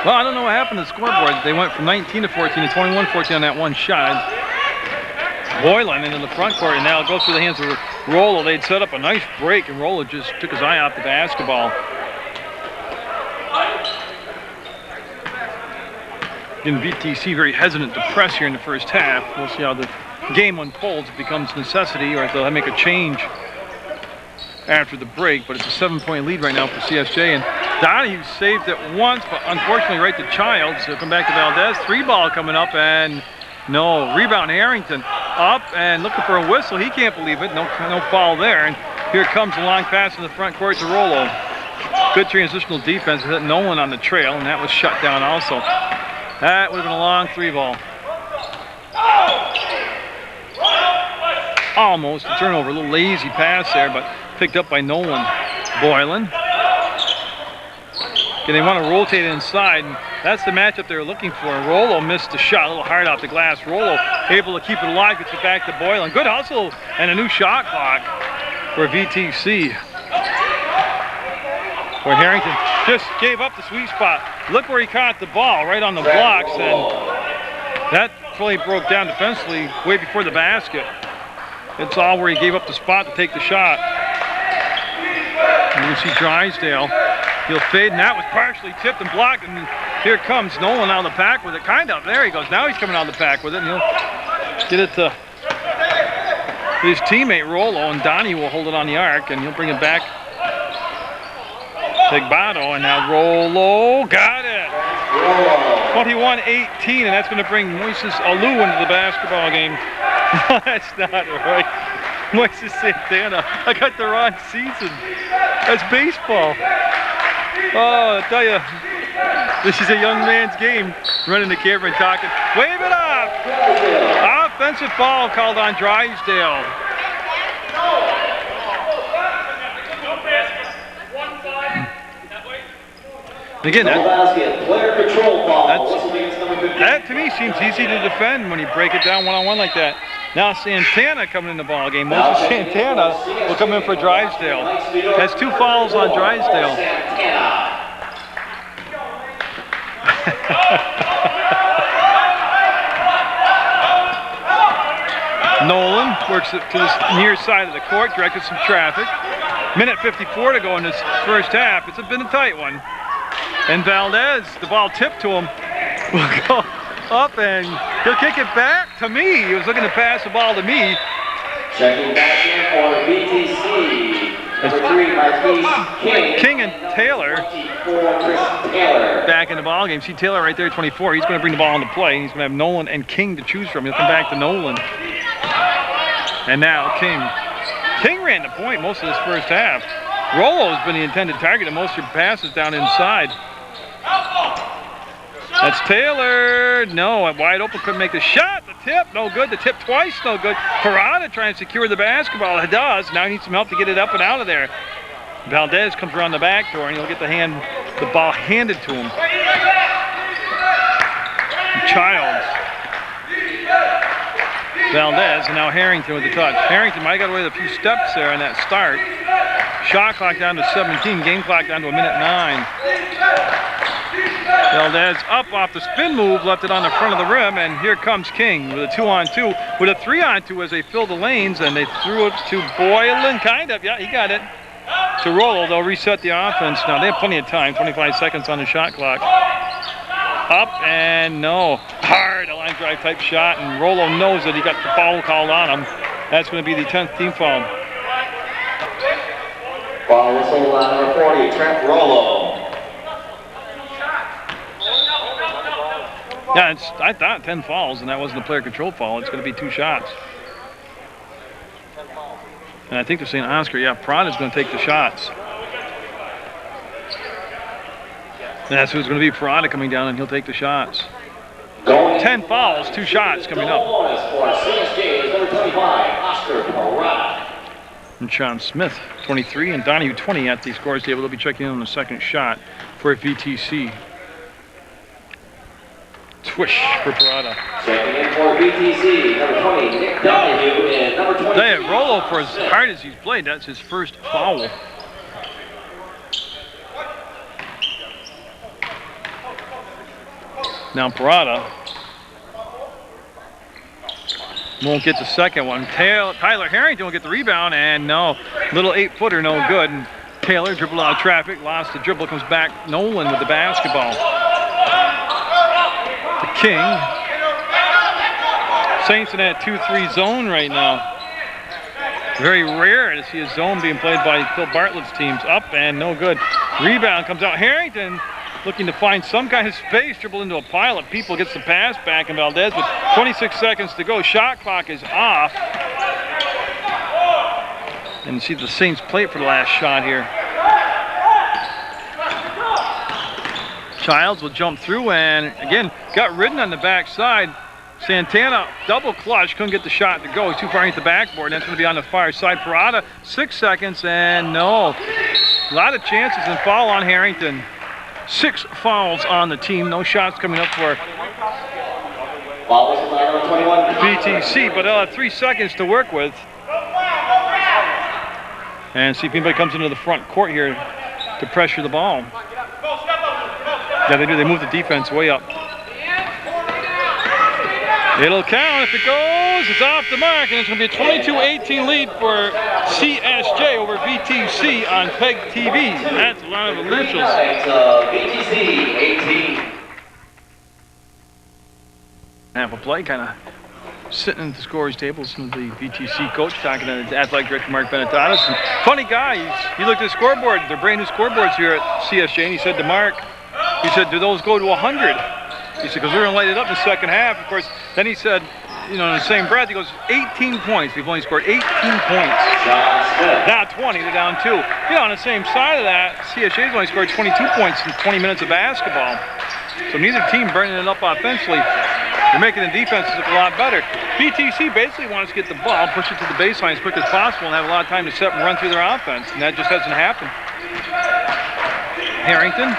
[SPEAKER 1] Well, I don't know what happened to the scoreboard. They went from 19-14 to 21-14 on that one shot. Boylan into the front court, and now it goes through the hands of Rollo. They'd set up a nice break, and Rollo just took his eye off the basketball. In VTC, very hesitant to press here in the first half. We'll see how the game unfolds. It becomes necessity, or if they'll make a change after the break. But it's a 7-point lead right now for CSJ, and Donahue saved it once, but unfortunately right to Childs. He'll come back to Valdez. 3-ball coming up, and no. Rebound Harrington up and looking for a whistle. He can't believe it. No foul there. And here comes a long pass in the front court to Rollo. Good transitional defense. Hit Nolan on the trail, and that was shut down also. That would have been a long 3-ball. Almost a turnover. A little lazy pass there, but picked up by Nolan. Boylan. And they want to rotate inside, and that's the matchup they're looking for. Rollo missed the shot, a little hard off the glass. Rollo able to keep it alive, gets it back to Boylan. Good hustle and a new shot clock for VTC. Where Harrington just gave up the sweet spot. Look where he caught the ball, right on the blocks, and that fully broke down defensively way before the basket. It's all where he gave up the spot to take the shot. And you see Drysdale. He'll fade, and that was partially tipped and blocked, and here comes Nolan out of the pack with it. Kind of, there he goes. Now he's coming out of the pack with it, and he'll get it to his teammate Rollo, and Donnie will hold it on the arc, and he'll bring it back to Gbado, and now Rollo got it. 21-18, and that's going to bring Moises Alou into the basketball game. That's not right. Moises Santana. I got the wrong season. That's baseball. Oh, I tell you, this is a young man's game. Running the camera and talking. Wave it up! Offensive foul called on Drysdale. Again, that to me seems easy to defend when you break it down one-on-one like that. Now Santana coming in the ball game. Moses Santana will come in for Drysdale. Has 2 fouls on Drysdale. Nolan works it to the near side of the court, directed some traffic. Minute 54 to go in this first half. It's been a tight one. And Valdez, the ball tipped to him, will go up and he'll kick it back to me. He was looking to pass the ball to me.
[SPEAKER 2] Checking back in for VTC. Number 3, Marquise King.
[SPEAKER 1] King and Taylor.
[SPEAKER 2] 24, Chris Taylor.
[SPEAKER 1] Back in the ball game. See Taylor right there, 24. He's going to bring the ball into play. He's going to have Nolan and King to choose from. He'll come back to Nolan. And now King. King ran the point most of this first half. Rollo's been the intended target of most of your passes down inside. That's Taylor. No, wide open, couldn't make the shot. The tip, no good. The tip twice, no good. Parada trying to secure the basketball. It does. Now he needs some help to get it up and out of there. Valdez comes around the back door and he'll get the ball handed to him. Childs. Valdez, and now Harrington with the touch. Harrington might have got away with a few steps there on that start. Shot clock down to 17, game clock down to 1:09. Valdez up off the spin move, left it on the front of the rim, and here comes King with a 2-on-2, with a 3-on-2 as they fill the lanes, and they threw it to Boylan, kind of, yeah, he got it. To Rollo, they'll reset the offense now. They have plenty of time, 25 seconds on the shot clock. Up and no, hard, a line drive type shot, and Rollo knows that he got the foul called on him. That's going to be the 10th team foul.
[SPEAKER 2] Foul whistle on number 40, Trent Rollo.
[SPEAKER 1] Yeah, I thought 10 fouls, and that wasn't a player control foul. It's going to be 2 shots. And I think they're saying Oscar, yeah, Prada's going to take the shots. And that's who's going to be Parada coming down, and he'll take the shots. 10 fouls, 2 shots coming up. And Sean Smith, 23, and Donahue, 20 at the scores table. They'll be checking in on the second shot for VTC. Swish for Parada.
[SPEAKER 2] Checking in for VTC, number 20, Nick Donahue, and number 20.
[SPEAKER 1] They have Rollo for as hard as he's played. That's his first foul. Now Parada won't get the second one. Tyler Harrington will get the rebound, and no, little 8-footer, no good. And Taylor dribbled out of traffic, lost the dribble, comes back. Nolan with the basketball. The King. Saints in that 2-3 zone right now. Very rare to see a zone being played by Phil Bartlett's teams. Up and no good. Rebound comes out. Harrington looking to find some kind of space, dribble into a pile of people, gets the pass back, and Valdez with 26 seconds to go. Shot clock is off. And you see the Saints play it for the last shot here. Childs will jump through and again got ridden on the backside. Santana double clutch, couldn't get the shot to go. He's too far into the backboard. That's going to be on the far side. Parada, 6 seconds, and no. A lot of chances and foul on Harrington. 6 fouls on the team. No shots coming up for VTC, but they'll have 3 seconds to work with. And see if anybody comes into the front court here to pressure the ball. Yeah, they do. They move the defense way up. It'll count if it goes. It's off the mark, and it's going to be a 22-18 lead for CSJ over VTC on PEGTV. That's a lot of initials.
[SPEAKER 2] VTC 18.
[SPEAKER 1] Half a play, kind of sitting at the scorer's table. Some of the VTC coach talking to the athletic director Mark Benetatis. And funny guy. He looked at the scoreboard. They're brand new scoreboards here at CSJ, and he said to Mark, he said, "Do those go to 100?" He said, "Because we're going to light it up in the second half." Of course, then he said, you know, in the same breath, he goes, 18 points. We've only scored 18 points. Now 20, they're down 2. You know, on the same side of that, CSJ's only scored 22 points in 20 minutes of basketball. So neither team burning it up offensively. They're making the defenses look a lot better. VTC basically wants to get the ball, push it to the baseline as quick as possible, and have a lot of time to set and run through their offense, and that just hasn't happened. Harrington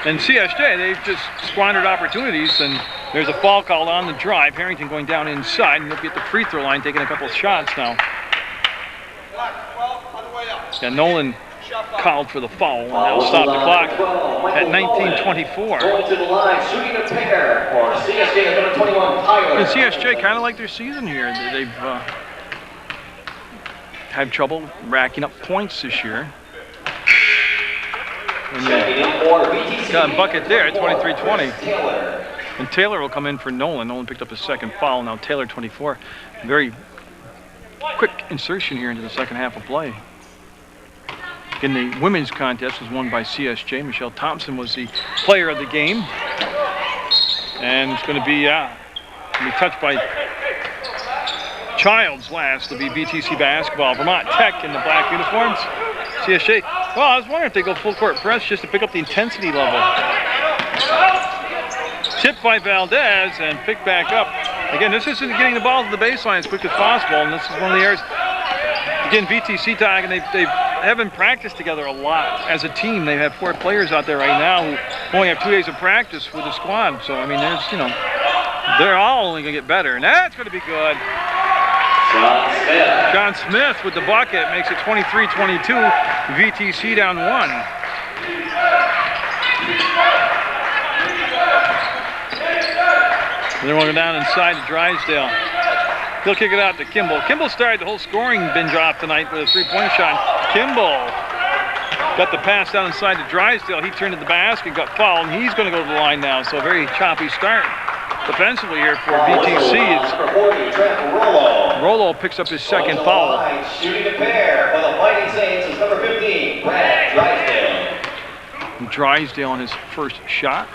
[SPEAKER 1] and CSJ, they've just squandered opportunities, and there's a foul called on the drive. Harrington going down inside, and he'll be at the free throw line taking a couple of shots now. Yeah, Nolan called for the foul, and that'll stop the clock at 19:24.
[SPEAKER 2] Going to the line, shooting a pair for CSJ number 21, Tyler.
[SPEAKER 1] And CSJ kind of like their season here. They've had trouble racking up points this year.
[SPEAKER 2] for VTC.
[SPEAKER 1] Got a bucket there, 23-20.
[SPEAKER 2] Taylor.
[SPEAKER 1] And Taylor will come in for Nolan. Nolan picked up his second foul. Now Taylor 24. Very quick insertion here into the second half of play. In the women's contest was won by CSJ. Michelle Thompson was the player of the game. And it's going to be touched by Childs last. It'll be VTC basketball. Vermont Tech in the black uniforms. CSJ. Well, I was wondering if they go full court press just to pick up the intensity level. Tipped by Valdez and picked back up. Again, this isn't getting the ball to the baseline as quick as possible, and this is one of the areas. Again, VTC tag, and they haven't practiced together a lot as a team. They have 4 players out there right now who only have 2 days of practice with the squad. So I mean, there's they're all only going to get better, and that's going to be good. John Smith with the bucket makes it 23-22. VTC down 1. And then we'll go down inside to Drysdale. He'll kick it out to Kimball. Kimball started the whole scoring binge off tonight with a 3-point shot. Kimball got the pass down inside to Drysdale. He turned to the basket, got fouled, and he's going to go to the line now. So a very choppy start defensively here for VTC. It's Rollo picks up his second foul.
[SPEAKER 2] Shooting a pair for the Fighting Saints is number 15, Brad Drysdale.
[SPEAKER 1] Drysdale on his first shot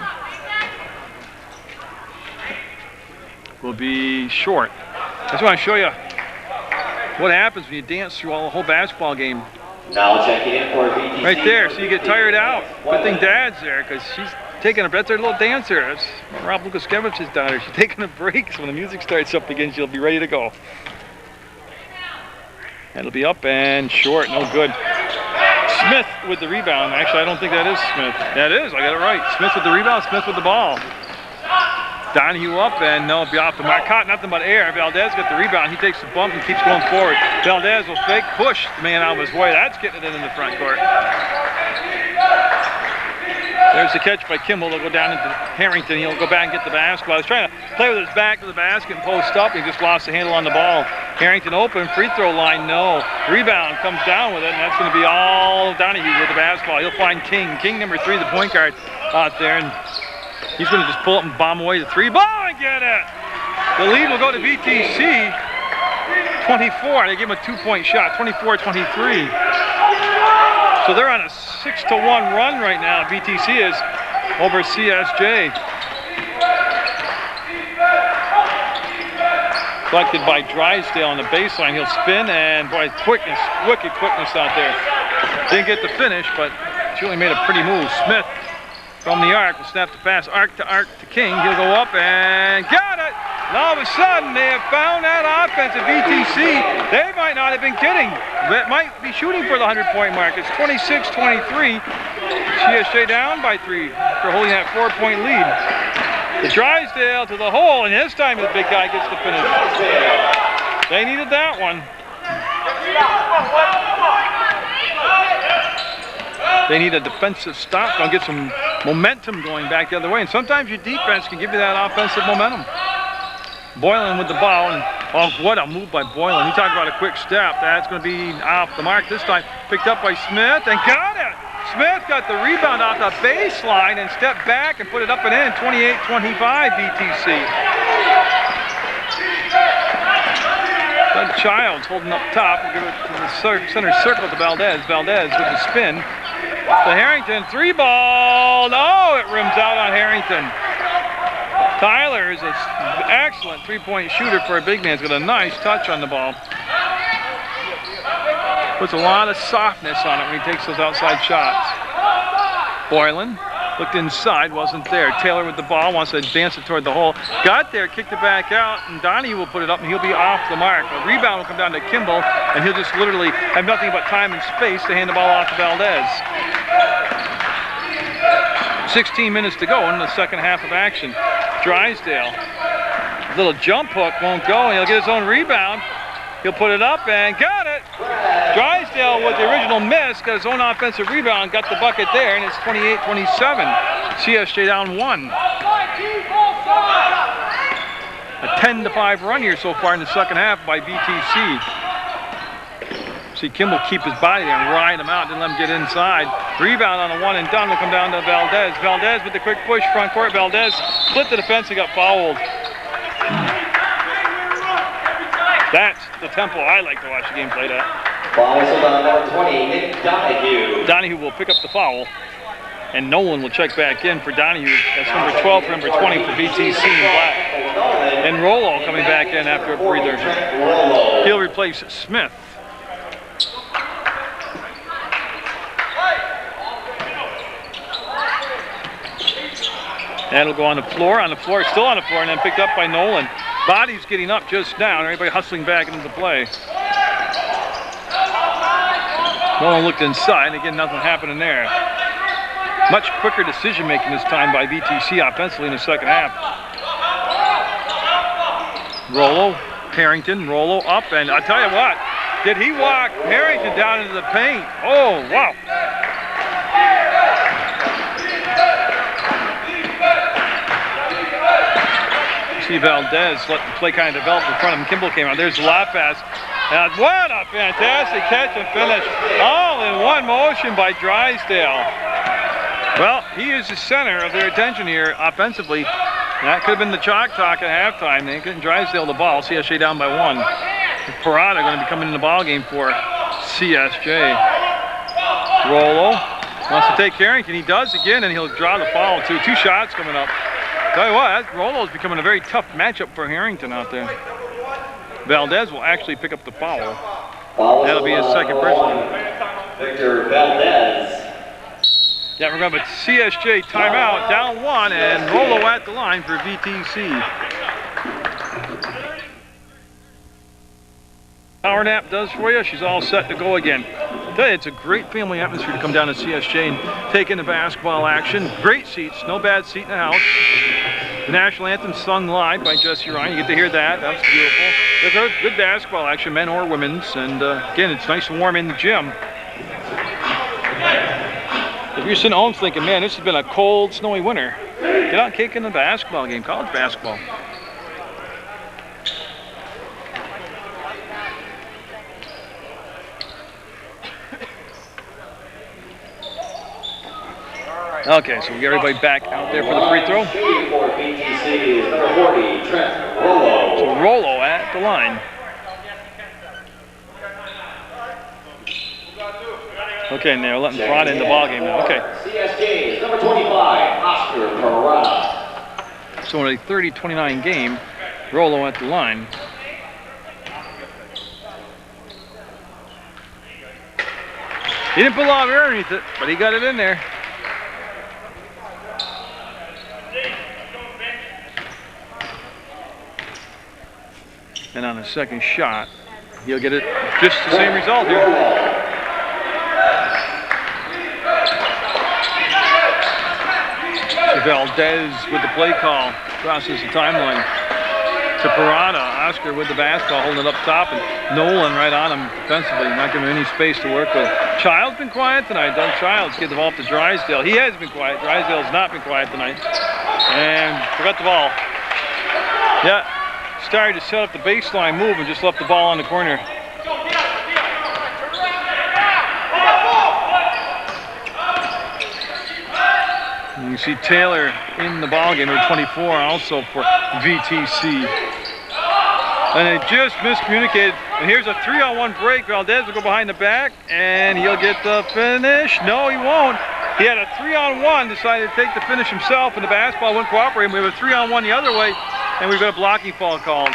[SPEAKER 1] will be short. I just want to show you what happens when you dance through the whole basketball game.
[SPEAKER 2] Now checking in for VTC.
[SPEAKER 1] Right there, so you get tired out. Good thing Dad's there, because she's taking that's her little dancer. That's Rob Lukaskevich's daughter. She's taking a break, so when the music starts up again, she'll be ready to go. That'll be up and short, no good. Smith with the rebound. Actually, I don't think that is Smith. That is, I got it right. Smith with the rebound, Smith with the ball. Donahue up and no, be off the mark. Caught nothing but air. Valdez got the rebound. He takes the bump and keeps going forward. Valdez will fake, push the man out of his way. That's getting it in the front court. There's the catch by Kimball. They'll go down into Harrington. He'll go back and get the basketball. He's trying to play with his back to the basket and post up. He just lost the handle on the ball. Harrington open, free throw line, no. Rebound, comes down with it, and that's going to be all Donahue with the basketball. He'll find King. King, number 3, the point guard out there. And he's going to just pull up and bomb away the 3 ball and get it. The lead will go to VTC. 24. They give him a 2-point shot. 24-23. So they're on a 6-1 run right now. VTC is over CSJ. Collected by Drysdale on the baseline. He'll spin and boy, quickness, wicked quickness out there. Didn't get the finish, but she only made a pretty move. Smith from the arc will snap the pass, arc to King. He'll go up and got it. And all of a sudden, they have found that offense at VTC. They might not have been kidding. They might be shooting for the 100-point mark. It's 26-23. CSJ down by 3 for holding that 4-point lead. The Drysdale to the hole, and this time the big guy gets the finish. They needed that one. They need a defensive stop. They'll get some momentum going back the other way. And sometimes your defense can give you that offensive momentum. Boylan with the ball, and oh, what a move by Boylan. You talk about a quick step. That's going to be off the mark this time. Picked up by Smith and got it. Smith got the rebound off the baseline and stepped back and put it up and in. 28-25 VTC. Doug Childs holding up top. We'll give it to the center circle to Valdez. Valdez with the spin. The Harrington 3 ball. Oh, it rims out on Harrington. Tyler is an excellent 3-point shooter for a big man. He's got a nice touch on the ball. Puts a lot of softness on it when he takes those outside shots. Boylan looked inside, wasn't there. Taylor with the ball, wants to advance it toward the hole. Got there, kicked it back out, and Donnie will put it up, and he'll be off the mark. A rebound will come down to Kimball, and he'll just literally have nothing but time and space to hand the ball off to Valdez. 16 minutes to go in the second half of action. Drysdale, little jump hook won't go, and he'll get his own rebound. He'll put it up and got it. Drysdale with the original miss, got his own offensive rebound, got the bucket there, and it's 28-27. CSJ down 1. A 10-5 run here so far in the second half by VTC. See Kimball keep his body there and ride him out, didn't let him get inside. Rebound on a one and done will come down to Valdez. Valdez with the quick push, front court. Valdez split the defense and got fouled. That's the tempo I like to watch the game played at.
[SPEAKER 2] Foul whistle on number 20, Nick Donahue.
[SPEAKER 1] Donahue will pick up the foul. And Nolan will check back in for Donahue. That's number 12 for number 20 for VTC in black. And Rollo coming back in after a breather. He'll replace Smith. That'll go on the floor, still on the floor, and then picked up by Nolan. Body's getting up just now, and everybody hustling back into the play. Nolan looked inside, and again, nothing happening there. Much quicker decision making this time by VTC offensively in the second half. Rollo, Harrington, Rollo up, and I tell you what, did he walk Harrington down into the paint? Oh, wow. See Valdez let the play kind of develop in front of him. Kimball came out. There's the lob pass. And what a fantastic catch and finish. All in one motion by Drysdale. Well, he is the center of their attention here offensively. That could have been the chalk talk at halftime. They couldn't Drysdale the ball. CSJ down by one. Parada going to be coming in the ball game for CSJ. Rollo wants to take Harrington. He does again, and he'll draw the foul too. 2 shots coming up. Tell you what, Rollo is becoming a very tough matchup for Harrington out there. Valdez will actually pick up the foul. That'll be his second personal.
[SPEAKER 2] Victor Valdez.
[SPEAKER 1] Yeah, we're going to have a CSJ timeout, down 1, and Rollo at the line for VTC. Power nap does for you. She's all set to go again. I tell you, it's a great family atmosphere to come down to CSJ and take in the basketball action. Great seats, no bad seat in the house. The national anthem sung live by Jesse Ryan. You get to hear that. That's beautiful. There's good basketball action, men or women's. And again, it's nice and warm in the gym. If you're sitting home thinking, man, this has been a cold, snowy winter, get out and kick in the basketball game, college basketball. Okay, so we get everybody back out there for the free throw. So Rollo at the line. Okay, and they're letting Parada in the ball game now. Okay.
[SPEAKER 2] CSJ number 25, Oscar Parada.
[SPEAKER 1] So in a 30-29 game, Rollo at the line. He didn't put a lot of air underneath it, but he got it in there. And on the second shot, he'll get it just the same result here. Valdez with the play call, crosses the timeline to Parada. Oscar with the basketball, holding it up top, and Nolan right on him defensively, not giving him any space to work with. Child's been quiet tonight. Doug Childs gave the ball to Drysdale. He has been quiet. Drysdale's not been quiet tonight. And forgot the ball. Yeah, started to set up the baseline move and just left the ball on the corner. You see Taylor in the ballgame, number 24, also for VTC. And they just miscommunicated. And here's a 3-on-1 break. Valdez will go behind the back, and he'll get the finish. No, he won't. He had a 3-on-1, decided to take the finish himself, and the basketball wouldn't cooperate. We have a 3-on-1 the other way, and we've got a blocking foul called.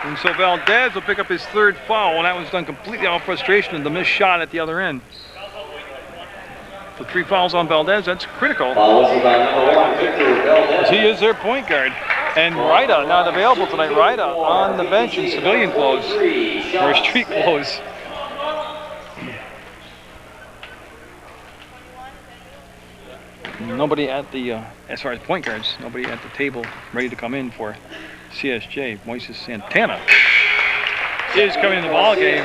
[SPEAKER 1] And so Valdez will pick up his third foul, and that was done completely out of frustration of the missed shot at the other end. The 3 fouls on Valdez, that's critical. He is their point guard. And Rida not available tonight. Rida on the bench in civilian clothes, or street clothes. Nobody at the, as far as point guards, nobody at the table ready to come in for CSJ. Moises Santana is coming in the ball game.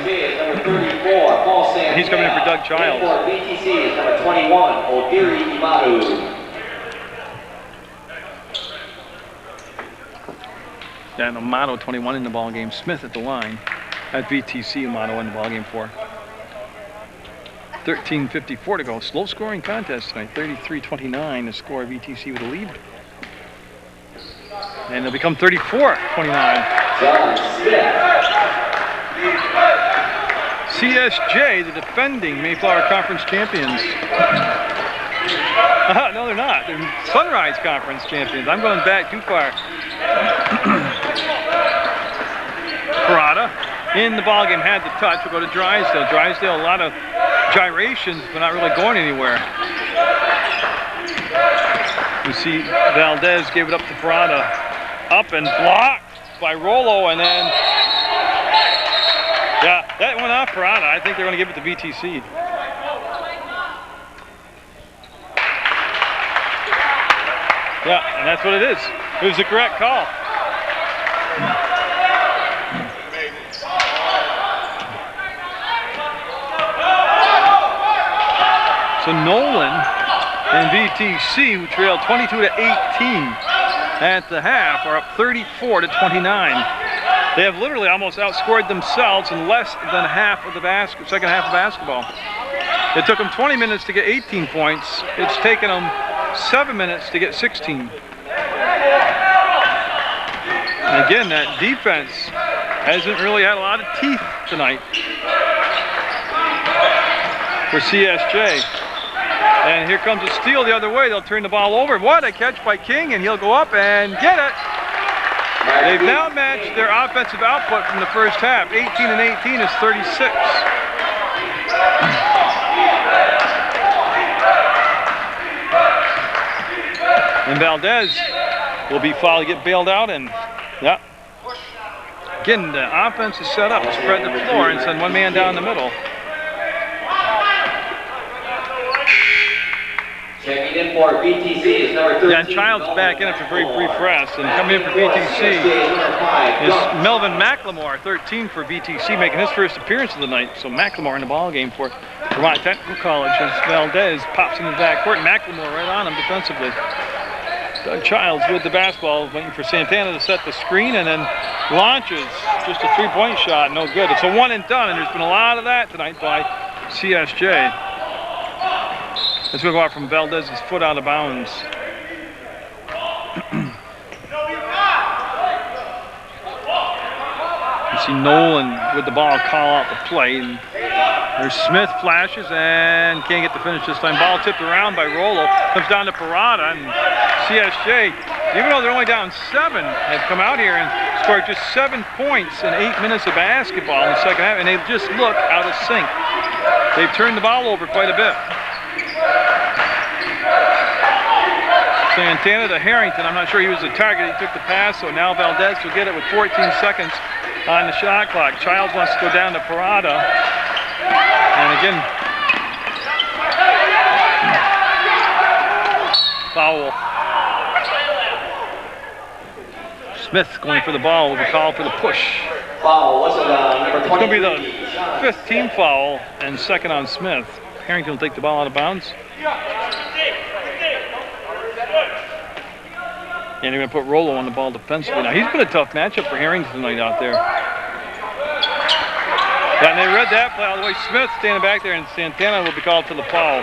[SPEAKER 1] He's coming in for Doug Childs.
[SPEAKER 2] VTC is number 21, Odiri Imadu.
[SPEAKER 1] And Amato 21 in the ball game. Smith at the line. At VTC, Amato in the ball game for. 13:54 to go. Slow scoring contest tonight. 33-29 the score. VTC with a lead. And it'll become 34-29. CSJ, the defending Mayflower Conference champions. No, they're not. They're Sunrise Conference champions. I'm going back too far. Parada in the ballgame had the touch. We'll go to Drysdale. Drysdale, a lot of gyrations, but not really going anywhere. You see Valdez gave it up to Parada. Up and blocked by Rollo, and then, yeah, that went off Parada. I think they're going to give it to VTC. Yeah, and that's what it is. It was the correct call. So Nolan and VTC, who trailed 22-18 at the half, are up 34-29. They have literally almost outscored themselves in less than half of the second half of basketball. It took them 20 minutes to get 18 points. It's taken them 7 minutes to get 16. And again, that defense hasn't really had a lot of teeth tonight for CSJ. And here comes a steal the other way. They'll turn the ball over. What a catch by King, and he'll go up and get it. They've now matched their offensive output from the first half. 18 and 18 is 36. And Valdez will be fouled, get bailed out, and yeah. Again, the offense is set up to spread the floor and send one man down the middle.
[SPEAKER 2] Checking in for VTC is number 13.
[SPEAKER 1] Yeah, and Child's back in after a very brief rest. And coming in for VTC is Melvin McLemore, 13 for VTC, making his first appearance of the night. So McLemore in the ball game for Vermont Technical College as Valdez pops into the backcourt. McLemore right on him defensively. Doug Childs with the basketball, waiting for Santana to set the screen, and then launches just a three-point shot. No good. It's a one and done, and there's been a lot of that tonight by CSJ. It's going to go out from Valdez's foot out of bounds. You see Nolan with the ball call out the play. And there's Smith flashes and can't get the finish this time. Ball tipped around by Rollo. Comes down to Parada, and CSJ, even though they're only down 7, have come out here and scored just 7 points in 8 minutes of basketball in the second half, and they just look out of sync. They've turned the ball over quite a bit. Santana to Harrington. I'm not sure he was the target. He took the pass, so now Valdez will get it with 14 seconds on the shot clock. Childs wants to go down to Parada. And again, foul. Smith going for the ball with a call for the push.
[SPEAKER 2] Foul. What's it, number 20?
[SPEAKER 1] It's going to be the 5th team foul and second on Smith. Harrington will take the ball out of bounds. And they're going to put Rollo on the ball defensively. Now, he's been a tough matchup for Harrington tonight out there. And they read that play all the way. Smith standing back there, and Santana will be called to the foul.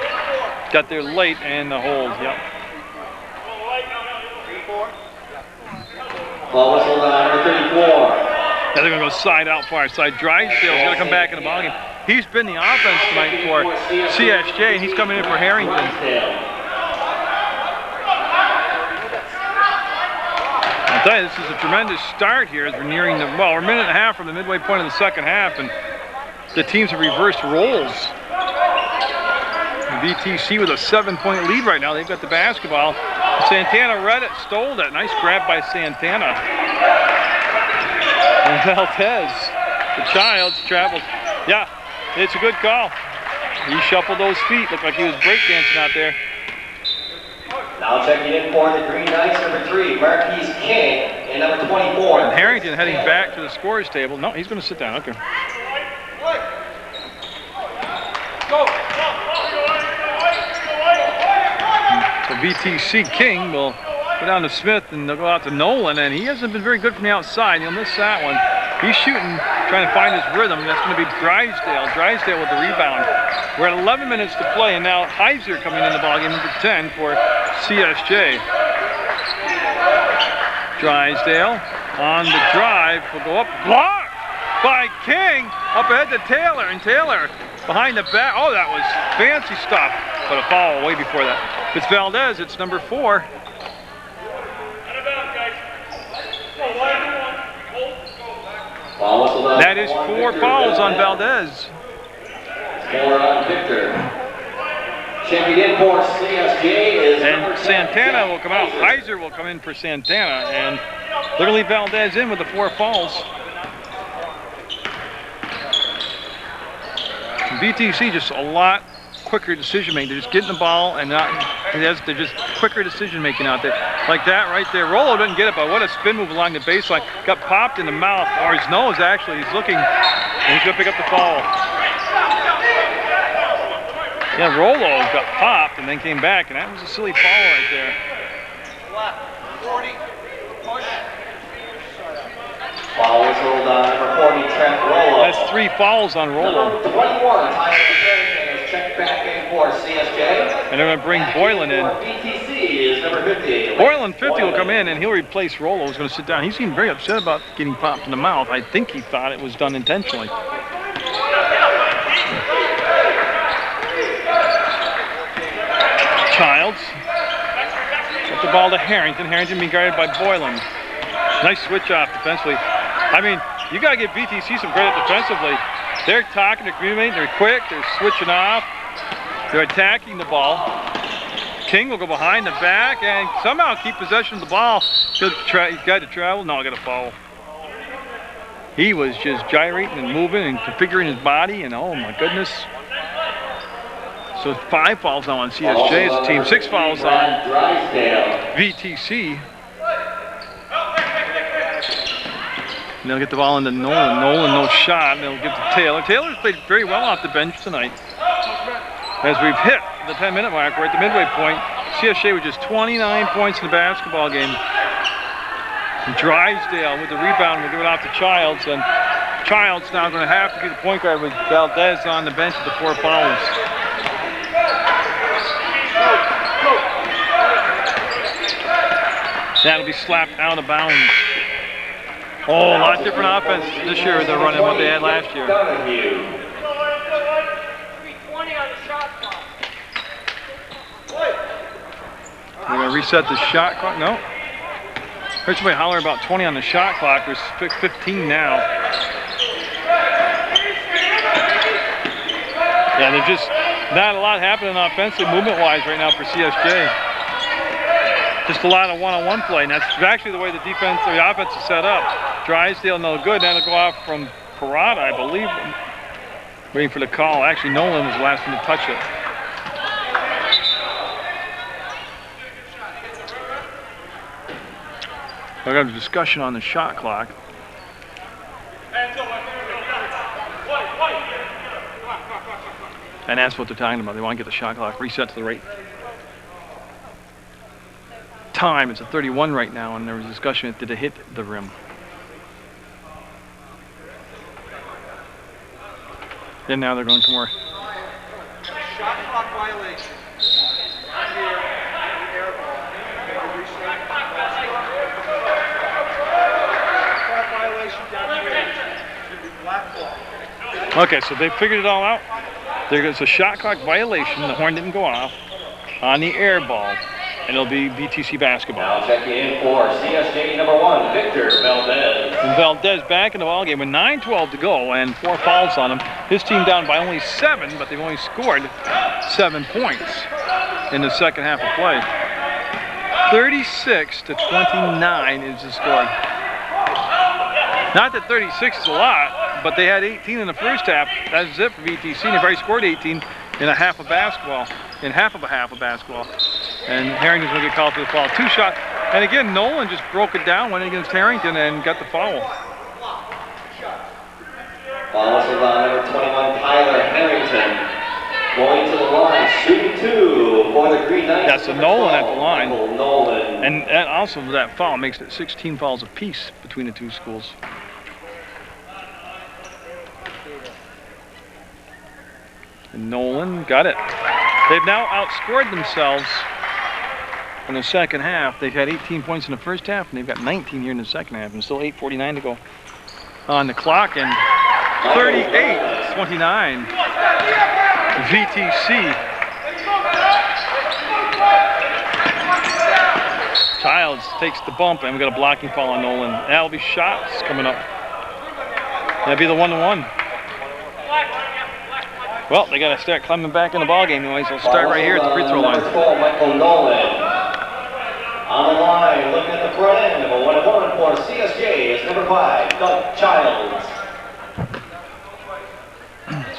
[SPEAKER 1] Got there late and the hold. Yep.
[SPEAKER 2] Ball whistle number 34.
[SPEAKER 1] Now they're going to go side out far side. Drysdale's going to come back in the ballgame. He's been the offense tonight for CSJ, and he's coming in for Harrington. I'll tell you, this is a tremendous start here as we're nearing the, well, we're a minute and a half from the midway point of the second half, and the teams have reversed roles. VTC with a 7-point lead right now. They've got the basketball. Santana read it, stole it. Nice grab by Santana. And Valdez, the Childs, travels. Yeah, it's a good call. He shuffled those feet. Looked like he was breakdancing out there.
[SPEAKER 2] Now checking in for the Green Knights, number 3, Marquise King, and number 24.
[SPEAKER 1] And Harrington heading back to the scorer's table. No, he's going to sit down. Okay. So VTC King will go down to Smith, and they'll go out to Nolan, and he hasn't been very good from the outside. He'll miss that one. He's shooting, trying to find his rhythm. That's going to be Drysdale. Drysdale with the rebound. We're at 11 minutes to play, and now Heiser coming in the ballgame, number 10 for CSJ. Drysdale on the drive will go up, blocked by King, up ahead to Taylor, and Taylor behind the back. Oh, that was fancy stuff, but a foul way before that. If it's Valdez, it's number 4. That is 4 fouls on Valdez.
[SPEAKER 2] 4 on Victor. Checking in for CSJ is
[SPEAKER 1] and Santana will come out. Heiser will come in for Santana, and they're going to leave Valdez in with the 4 fouls. VTC just a lot quicker decision making. They're just getting the ball and they're just quicker decision making out there. Like that right there. Rollo doesn't get it, but what a spin move along the baseline. Got popped in the mouth, or his nose actually. He's looking, and he's going to pick up the foul. Yeah, Rollo got popped and then came back, and that was a silly foul right there.
[SPEAKER 3] 40, push.
[SPEAKER 2] Foul whistled on number 40, Trent Rollo.
[SPEAKER 1] That's 3 fouls on Rollo.
[SPEAKER 2] Number 21, Tyler is checked back in for CSJ.
[SPEAKER 1] And they're going to bring Boylan in.
[SPEAKER 2] VTC is number 50.
[SPEAKER 1] Boylan 50 will come in, and he'll replace Rollo. He's going to sit down. He seemed very upset about getting popped in the mouth. I think he thought it was done intentionally. Childs. Got the ball to Harrington. Harrington being guarded by Boylan. Nice switch off defensively. I mean, you got to give VTC some credit defensively. They're talking, they're communicating, they're quick, they're switching off, they're attacking the ball. King will go behind the back and somehow keep possession of the ball. He's got to travel. No, I got a foul. He was just gyrating and moving and configuring his body, and oh my goodness. So 5 fouls now on CSJ as a team, 6 fouls on VTC. And they'll get the ball into Nolan. Nolan, no shot. And they'll give to Taylor. Taylor's played very well off the bench tonight. As we've hit the 10-minute mark, we're at the midway point. CSJ with just 29 points in the basketball game. And Drysdale with the rebound will give it off to Childs. And Childs now going to have to be the point guard with Valdez on the bench with the 4 fouls. That'll be slapped out of bounds. Oh, a lot different offense this year they're running what they had last year. We're going to reset the shot clock. No. Heard somebody holler about 20 on the shot clock. There's 15 now. Yeah, there's just not a lot happening offensively, movement-wise right now for CSJ. Just a lot of one-on-one play, and that's actually the way the defense or the offense is set up. Drysdale no good. That'll go off from Parada, I believe. Waiting for the call. Actually, Nolan was the last one to touch it. I got a discussion on the shot clock. And that's what they're talking about. They want to get the shot clock reset to the right time. It's a 31 right now, and there was a discussion, did it hit the rim? Then now they're going somewhere.
[SPEAKER 3] Shot clock violation.
[SPEAKER 1] Okay, so they figured it all out. There's a shot clock violation. The horn didn't go off on the air ball, and it'll be VTC basketball.
[SPEAKER 2] Now checking in for CSJ number 1, Victor Valdez.
[SPEAKER 1] And Valdez back in the ball game with 9:12 to go and 4 fouls on him. His team down by only 7, but they've only scored 7 points in the second half of play. 36-29 is the score. Not that 36 is a lot, but they had 18 in the first half. That's it for VTC. They've already scored 18 in a half of basketball, in half of a basketball. And Harrington's going to get called for the foul. 2 shot. And again, Nolan just broke it down, went against Harrington, and got the foul.
[SPEAKER 2] Foul whistled on number 21, Tyler Harrington. Going to the line, shooting 2 for the Green Knights.
[SPEAKER 1] That's a Nolan at the line.
[SPEAKER 2] Nolan.
[SPEAKER 1] And also that foul makes it 16 fouls apiece between the 2 schools. And Nolan got it. They've now outscored themselves in the second half. They've had 18 points in the first half, and they've got 19 here in the second half, and still 8:49 to go on the clock, and 38-29 VTC. Childs takes the bump, and we got a blocking foul on Nolan. That'll be shots coming up. That'll be the 1-1. Well, they got to start climbing back in the ball game anyways. They'll start right here at the free throw line.
[SPEAKER 2] Number 12, Michael Nolan. On the line, looking at the front end of a 1-1 for CSJ is number 5, Doug Childs.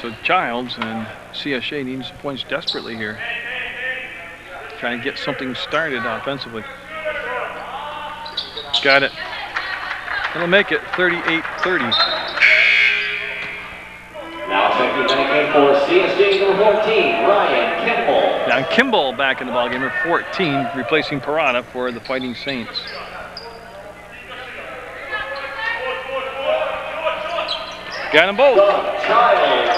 [SPEAKER 1] So Childs and CSJ needing some points desperately here. Trying to get something started offensively. Got it. It'll make it 38-30.
[SPEAKER 2] Now checking back in for CSJ number 14, Ryan Kimball.
[SPEAKER 1] Now Kimball back in the ballgame, number 14, replacing Parada for the Fighting Saints. Got them both.
[SPEAKER 2] Doug Childs.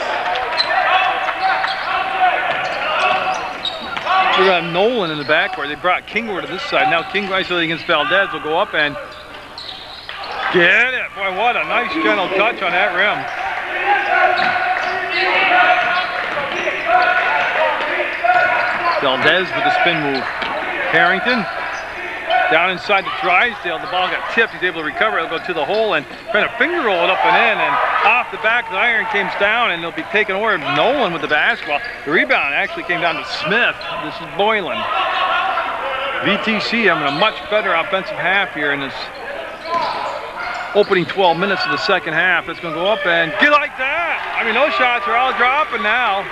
[SPEAKER 1] We're going to have Nolan in the backcourt. They brought Kingwood to this side. Now King isolating against Valdez will go up and get it. Boy, what a nice gentle touch on that rim. Valdez with the spin move. Harrington down inside to Drysdale. The ball got tipped. He's able to recover. It'll go to the hole and trying to finger roll it up and in. And off the back, the iron came down, and they'll be taken over. Nolan with the basketball. The rebound actually came down to Smith. This is Boylan. VTC having a much better offensive half here in this opening 12 minutes of the second half. It's going to go up and get like that. I mean, those shots are all dropping now.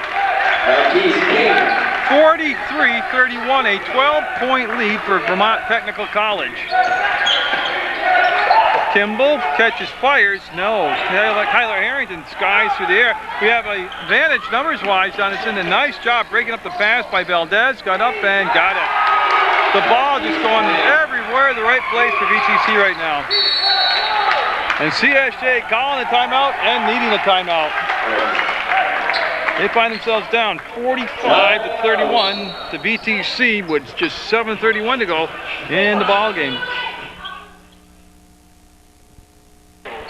[SPEAKER 1] 43-31, a 12-point lead for Vermont Technical College. Kimball catches, fires, no. Tyler Harrington skies through the air. We have an advantage numbers-wise on it's in a nice job breaking up the pass by Valdez. Got up and got it. The ball just going everywhere, the right place for VTC right now. And CSJ calling a timeout and needing a timeout. They find themselves down 45-31 to VTC with just 7:31 to go in the ball game.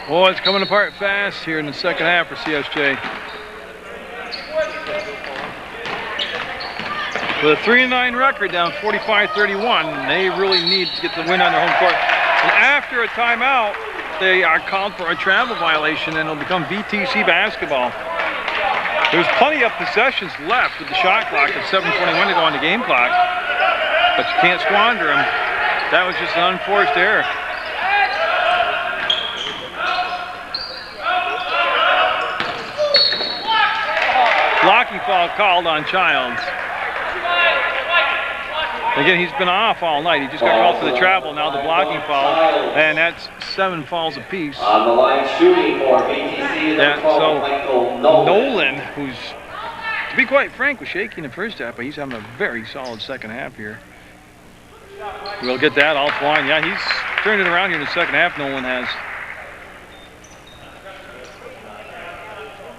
[SPEAKER 1] Oh, it's coming apart fast here in the second half for CSJ. With a 3-9 record, down 45-31, they really need to get the win on their home court. And after a timeout, they are called for a travel violation, and it'll become VTC basketball. There's plenty of possessions left with the shot clock at 7:21 to go on the game clock, but you can't squander them. That was just an unforced error. Blocking foul called on Childs. Again, he's been off all night. He just got called for the travel, now the blocking foul, and that's 7 fouls apiece.
[SPEAKER 2] On the line shooting for VTC,
[SPEAKER 1] So
[SPEAKER 2] Michael
[SPEAKER 1] Nolan, who's, to be quite frank, was shaky in the first half, but he's having a very solid second half here. We'll get that all flying. Yeah, he's turned it around here in the second half, Nolan has.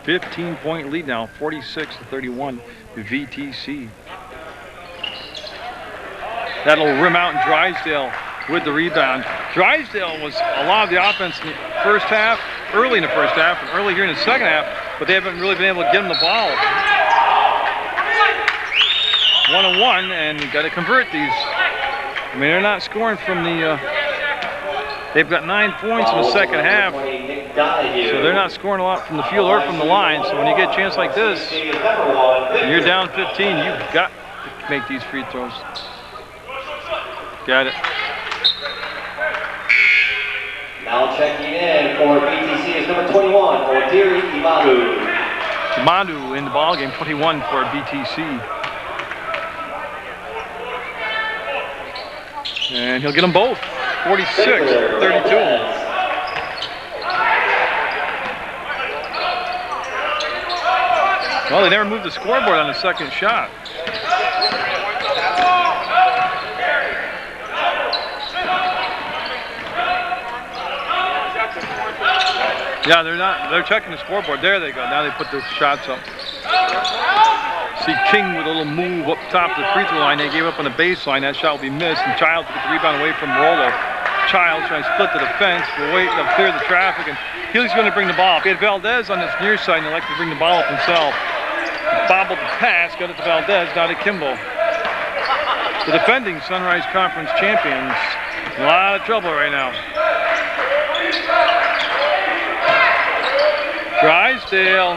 [SPEAKER 1] 15-point lead now, 46-31 to VTC. That'll rim out, and Drysdale with the rebound. Drysdale was a lot of the offense in the first half, early in the first half, and early here in the second half, but they haven't really been able to get him the ball. 1-on-1, and you got to convert these. I mean, they're not scoring from the. They've got 9 points in the second half, so they're not scoring a lot from the field or from the line. So when you get a chance like this, and you're down 15, you've got to make these free throws. Got it.
[SPEAKER 2] Now checking in for VTC is number 21, Odiri Imadu.
[SPEAKER 1] Imadu in the ballgame, 21 for VTC. And he'll get them both, 46-32. Well, they never moved the scoreboard on the second shot. Yeah, they're checking the scoreboard. There they go. Now they put the shots up. See King with a little move up top of the free throw line. They gave up on the baseline. That shot will be missed. And Childs will get the rebound away from Rolo. Childs trying to split to the fence. We'll wait. They'll clear the traffic. And Healy's going to bring the ball up. He had Valdez on this near side, and they like to bring the ball up himself. Bobbled the pass. Got it to Valdez. Now to Kimball. The defending Sunrise Conference champions. A lot of trouble right now. Drysdale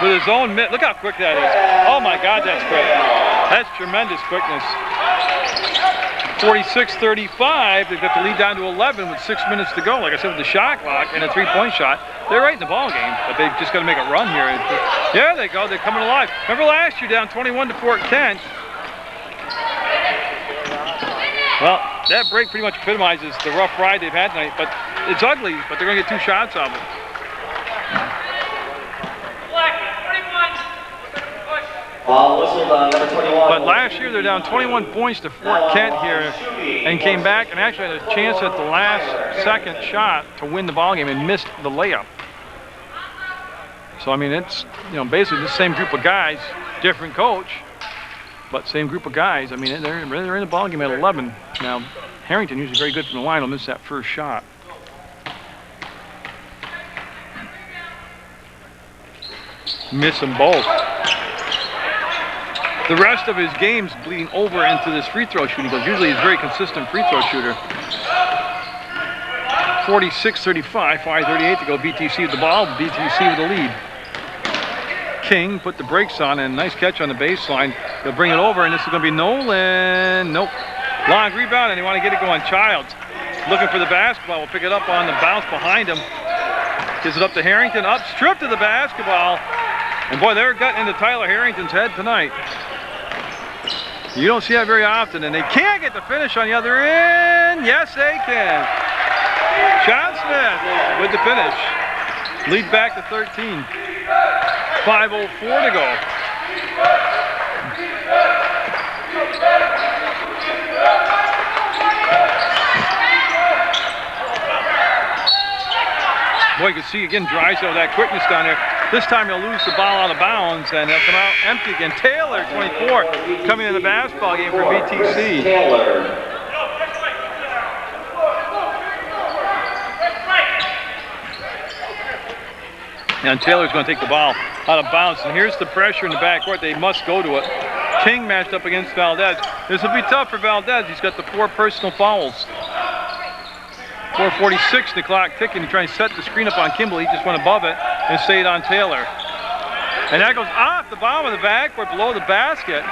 [SPEAKER 1] with his own mitt. Look how quick that is. Oh my God, that's quick. That's tremendous quickness. 46-35. They've got the lead down to 11 with 6 minutes to go. Like I said, with the shot clock and a three-point shot, they're right in the ball game. But they've just got to make a run here. There they go. They're coming alive. Remember last year down 21 to Fort Kent. Well, that break pretty much epitomizes the rough ride they've had tonight. But it's ugly. But they're going to get 2 shots off it.
[SPEAKER 2] Ball whistled on number 21.
[SPEAKER 1] But last year they're down 21 points to Fort Kent here and came back and actually had a chance at the last second shot to win the ball game and missed the layup. So I mean, it's, you know, basically the same group of guys, different coach, but same group of guys. I mean, they're in the ball game at 11. Now Harrington, usually very good from the line, will miss that first shot. Miss them both. The rest of his game's bleeding over into this free throw shooting, because usually he's a very consistent free throw shooter. 46-35, 5:38 to go. VTC with the ball, VTC with the lead. King put the brakes on, and nice catch on the baseline. They'll bring it over, and this is going to be Nolan. Nope. Long rebound, and they want to get it going. Childs looking for the basketball. Will pick it up on the bounce behind him. Gives it up to Harrington. Up, stripped to the basketball. And boy, they're gutting into Tyler Harrington's head tonight. You don't see that very often, and they can't get the finish on the other end. Yes, they can. John Smith with the finish. Lead back to 13. 5:04 to go. Boy, you can see again Drysdale with that quickness down there. This time he'll lose the ball out of bounds and he'll come out empty again. Taylor, 24, coming in the basketball game for VTC.
[SPEAKER 2] Taylor.
[SPEAKER 1] And Taylor's going to take the ball out of bounds. And here's the pressure in the backcourt. They must go to it. King matched up against Valdez. This will be tough for Valdez. He's got the 4 personal fouls. 4:46, the clock ticking. He's trying to set the screen up on Kimball. He just went above it and stayed on Taylor. And that goes off the bottom of the backboard below the basket.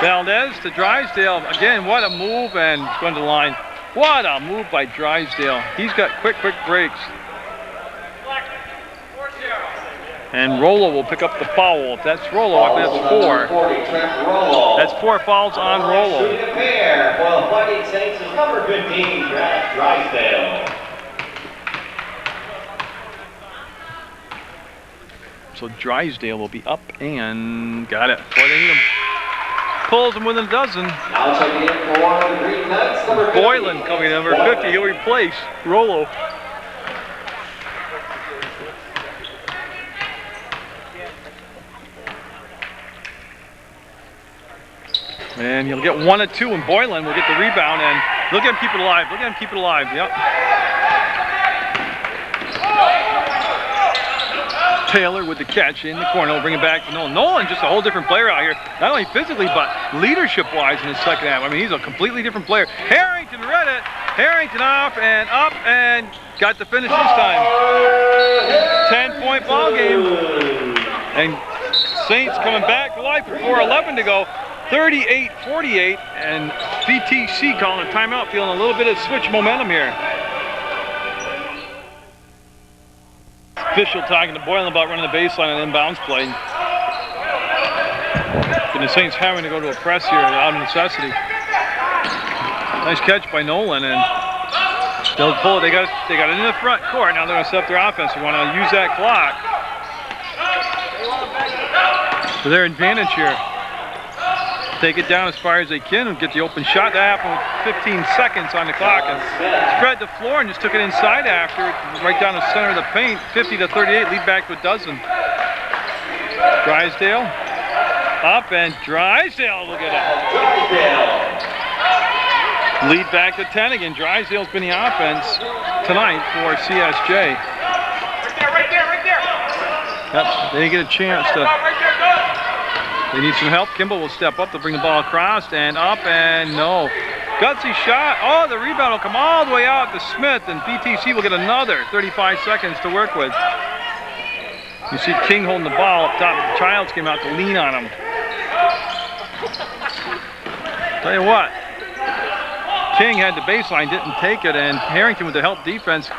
[SPEAKER 1] Valdez to Drysdale. Again, what a move, and it's going to the line. What a move by Drysdale. He's got quick breaks. And Rolo will pick up the foul. If that's Rolo, I think that's 4. That's 4 fouls on Rolo.
[SPEAKER 2] Shooting a pair for the Fighting Saints is number 15, Drysdale.
[SPEAKER 1] So Drysdale will be up and got it. Boy, they need him. Pulls him within a dozen.
[SPEAKER 2] Now checking in for the Green Knights, number 50.
[SPEAKER 1] Boylan coming in, number 50. He'll replace Rolo. And he'll get 1 of 2, and Boylan will get the rebound, and look at him keep it alive. Look at him keep it alive. Yep. Taylor with the catch in the corner. He'll bring it back to Nolan. Nolan's just a whole different player out here. Not only physically, but leadership-wise in the second half. I mean, he's a completely different player. Harrington read it. Harrington up, and got the finish this time. 10-point ball game. And Saints coming back to life with 4:11 to go. 38-48, and VTC calling a timeout, feeling a little bit of switch momentum here. Official talking to Boylan about running the baseline on inbounds play. And the Saints having to go to a press here out of necessity. Nice catch by Nolan, and they'll pull it. They got it in the front court. Now they're going to set up their offense. They want to use that clock for their advantage here. Take it down as far as they can and get the open shot. That happened with 15 seconds on the clock, and spread the floor and just took it inside after, right down the center of the paint. 50-38, lead back to a dozen. Drysdale Up and Drysdale, look at it. Lead back to 10 again. Drysdale's been the offense tonight for CSJ.
[SPEAKER 3] Right there.
[SPEAKER 1] Yep, they get a chance to. They need some help. Kimball will step up to bring the ball across and up and no. Gutsy shot. Oh, the rebound will come all the way out to Smith, and VTC will get another 35 seconds to work with. You see King holding the ball up top. Childs came out to lean on him. Tell you what, King had the baseline, didn't take it, and Harrington with the help defense.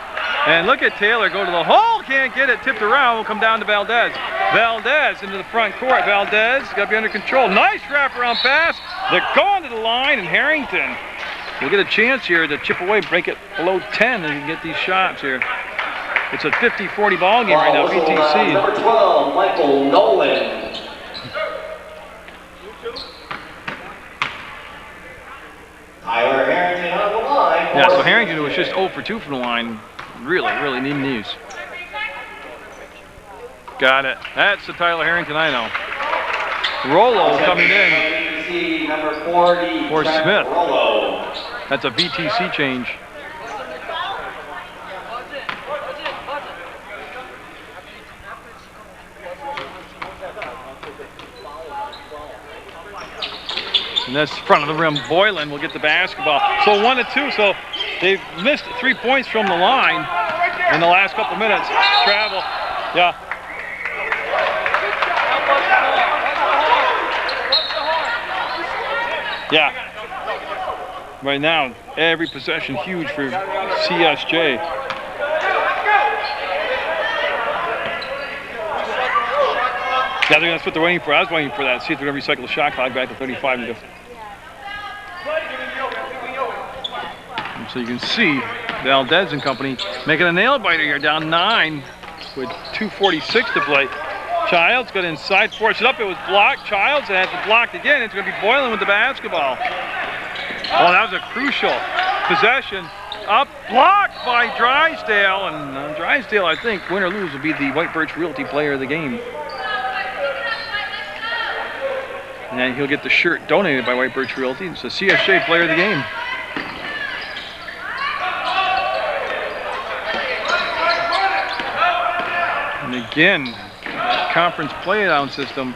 [SPEAKER 1] And look at Taylor go to the hole, can't get it, tipped around, will come down to Valdez. Valdez into the front court. Valdez got to be under control. Nice wraparound pass. They're going to the line, and Harrington will get a chance here to chip away, break it below 10, and get these shots here. It's a 50-40 ball game right now, VTC.
[SPEAKER 2] Number 12, Michael Nolan. Tyler Harrington on the line.
[SPEAKER 1] Yeah, so Harrington was just 0 for 2 from the line. Really needing these. Got it. That's the Tyler Harrington I know. Rollo coming in
[SPEAKER 2] VTC number 40
[SPEAKER 1] for Smith.
[SPEAKER 2] Rollo.
[SPEAKER 1] That's a VTC change. And that's front of the rim. Boylan will get the basketball. So 1 to 2. So they've missed 3 points from the line in the last couple minutes. Travel. Yeah. Yeah. Right now, every possession huge for CSJ. Yeah, that's what they're waiting for. I was waiting for that. See if they're going to recycle the shot clock back to 35 and go. And so you can see Valdez and company making a nail biter here, down 9 with 2:46 to play. Childs got inside, forced it up. It was blocked. Childs had it blocked again. It's going to be Boylan with the basketball. Oh, that was a crucial possession. Up, blocked by Drysdale. And Drysdale, I think, win or lose, will be the White Birch Realty player of the game. And he'll get the shirt donated by White Birch Realty. It's a CSJ player of the game. And again, conference play-down system.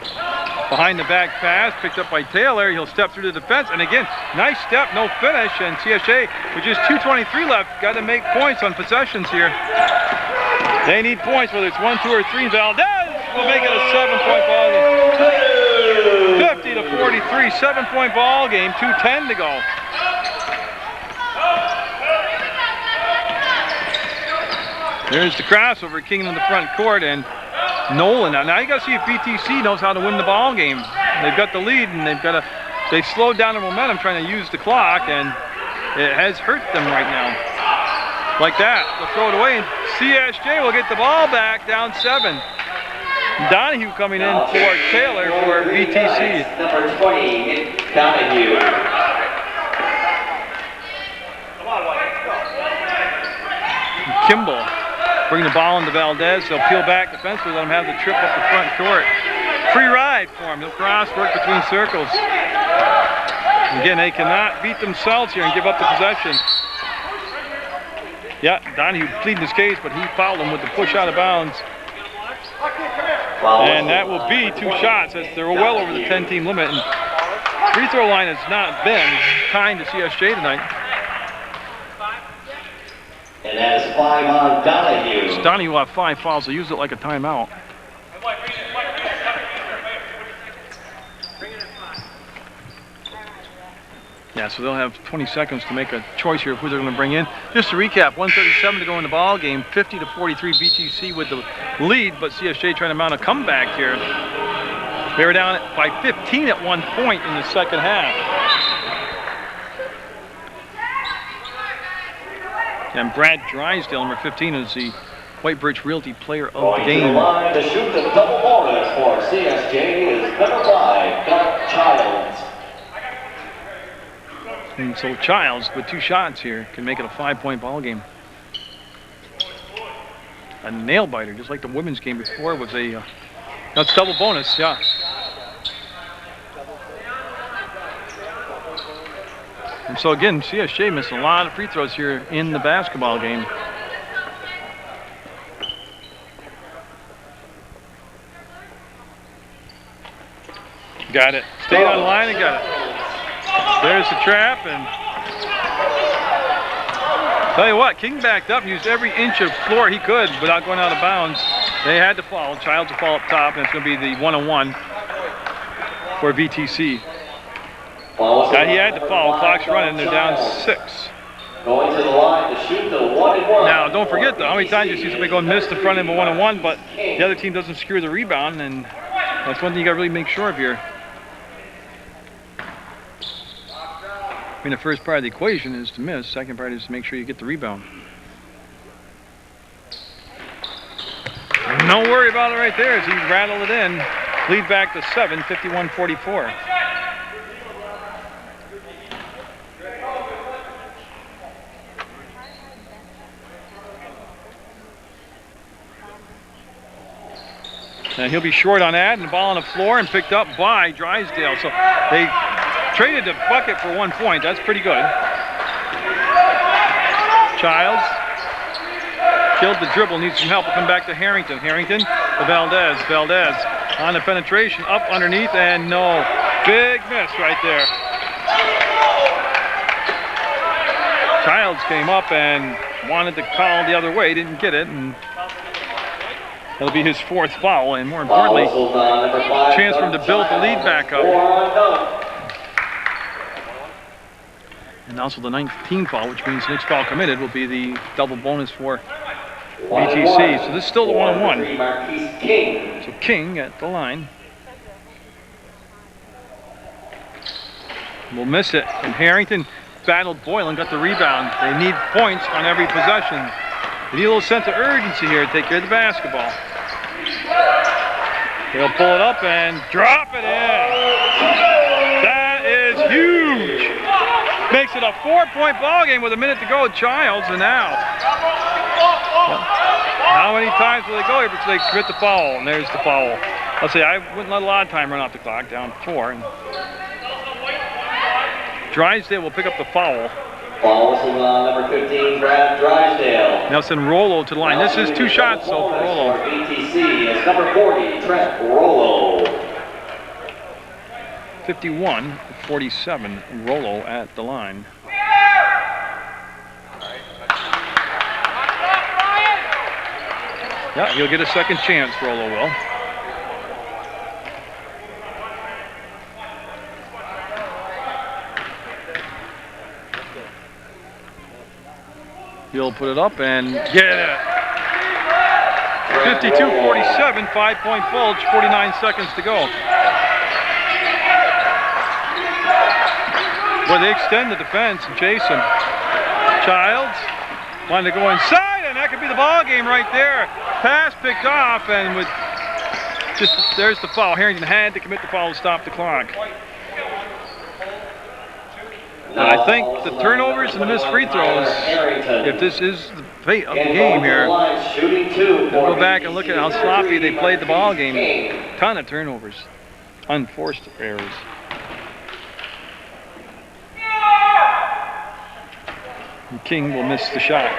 [SPEAKER 1] Behind the back pass, picked up by Taylor. He'll step through the defense. And again, nice step, no finish. And CSJ, with just 2:23 left, got to make points on possessions here. They need points, whether it's 1, 2, or 3. Valdez will make it a 7-point ball game. 50 to 43, 7-point ball game, 2:10 to go. There's the crossover, King in the front court, and Nolan. Now you got to see if VTC knows how to win the ball game. They've got the lead, and they've slowed down their momentum trying to use the clock, and it has hurt them right now. Like that, they'll throw it away, and CSJ will get the ball back, down 7. Donahue coming in for Taylor for VTC.
[SPEAKER 2] Number 20, Donahue.
[SPEAKER 1] Kimball bring the ball into Valdez. They'll peel back defensively, let him have the trip up the front court. Free ride for him. He'll cross, work between circles. Again, they cannot beat themselves here and give up the possession. Yeah, Donahue pleading his case, but he fouled him with the push out of bounds. And that will be 2 shots, as they're well over the 10-team limit. And free throw line has not been kind to CSJ tonight.
[SPEAKER 2] And that is 5 on Donahue.
[SPEAKER 1] So Donahue will have 5 fouls. They'll use it like a timeout. Yeah, so they'll have 20 seconds to make a choice here of who they're going to bring in. Just to recap, 1:37 to go in the ball game. 50 to 43 VTC with the lead, but CSJ trying to mount a comeback here. They were down by 15 at one point in the second half. And Brad Drysdale, number 15, is the White Birch Realty player of the game.
[SPEAKER 2] Going to the line to shoot the double bonus for CSJ is number 5, Doug Childs.
[SPEAKER 1] And so Childs, with 2 shots here, can make it a 5-point ball game. A nail biter, just like the women's game before, was a that's double bonus, yeah. And so again, CSJ missed a lot of free throws here in the basketball game. Got it. Stayed on line and got it. There's the trap, and tell you what, King backed up and used every inch of floor he could without going out of bounds. They had to foul. Childs will fall up top, and it's going to be the 1-on-1 for VTC. Now he had to foul. Clock's running. They're down 6.
[SPEAKER 2] Going to the line to shoot the 1-and-1.
[SPEAKER 1] Now, don't forget, though, how many times you see somebody go and miss the front end of a 1-on-1, but the other team doesn't secure the rebound, and that's one thing you got to really make sure of here. I mean, the first part of the equation is to miss. Second part is to make sure you get the rebound. And no worry about it right there as he rattled it in. Lead back to 7, 51-44. And he'll be short on that, and the ball on the floor and picked up by Drysdale. So they traded the bucket for 1 point. That's pretty good. Childs killed the dribble, needs some help. We'll come back to Harrington. Harrington to Valdez. Valdez on the penetration, up underneath, and no. Big miss right there. Childs came up and wanted to call the other way, didn't get it, and that'll be his 4th foul, and more importantly, chance for him to build the lead back up. And also the 9th team foul, which means the next foul committed will be the double bonus for VTC. So this is still the 1-on-1. So King at the line. Will miss it. And Harrington battled Boylan, got the rebound. They need points on every possession. They need a little sense of urgency here to take care of the basketball. They'll pull it up and drop it in. That is huge. Makes it a 4-point ball game with a minute to go. Childs, and now. How many times will they go here before they commit the foul? And there's the foul. I'll say I wouldn't let a lot of time run off the clock, down 4. And Drysdale will pick up the foul.
[SPEAKER 2] Foul on number 15, Brad Drysdale.
[SPEAKER 1] Nelson Rollo to the line. This is 2 shots, so for Rollo.
[SPEAKER 2] VTC is number 40, Trent Rollo.
[SPEAKER 1] 51-47, Rollo at the line. Yeah, he'll get a second chance, Rollo will. He'll put it up and get it. 52-47, 5-point bulge, 49 seconds to go. Well, they extend the defense and chase him. Childs wanted to go inside, and that could be the ball game right there. Pass picked off, and with just there's the foul. Harrington had to commit the foul to stop the clock. And I think the turnovers and the missed free throws, if this is the fate of the game here, we'll go back and look at how sloppy they played the ball game. Ton of turnovers, unforced errors. And King will miss the shot.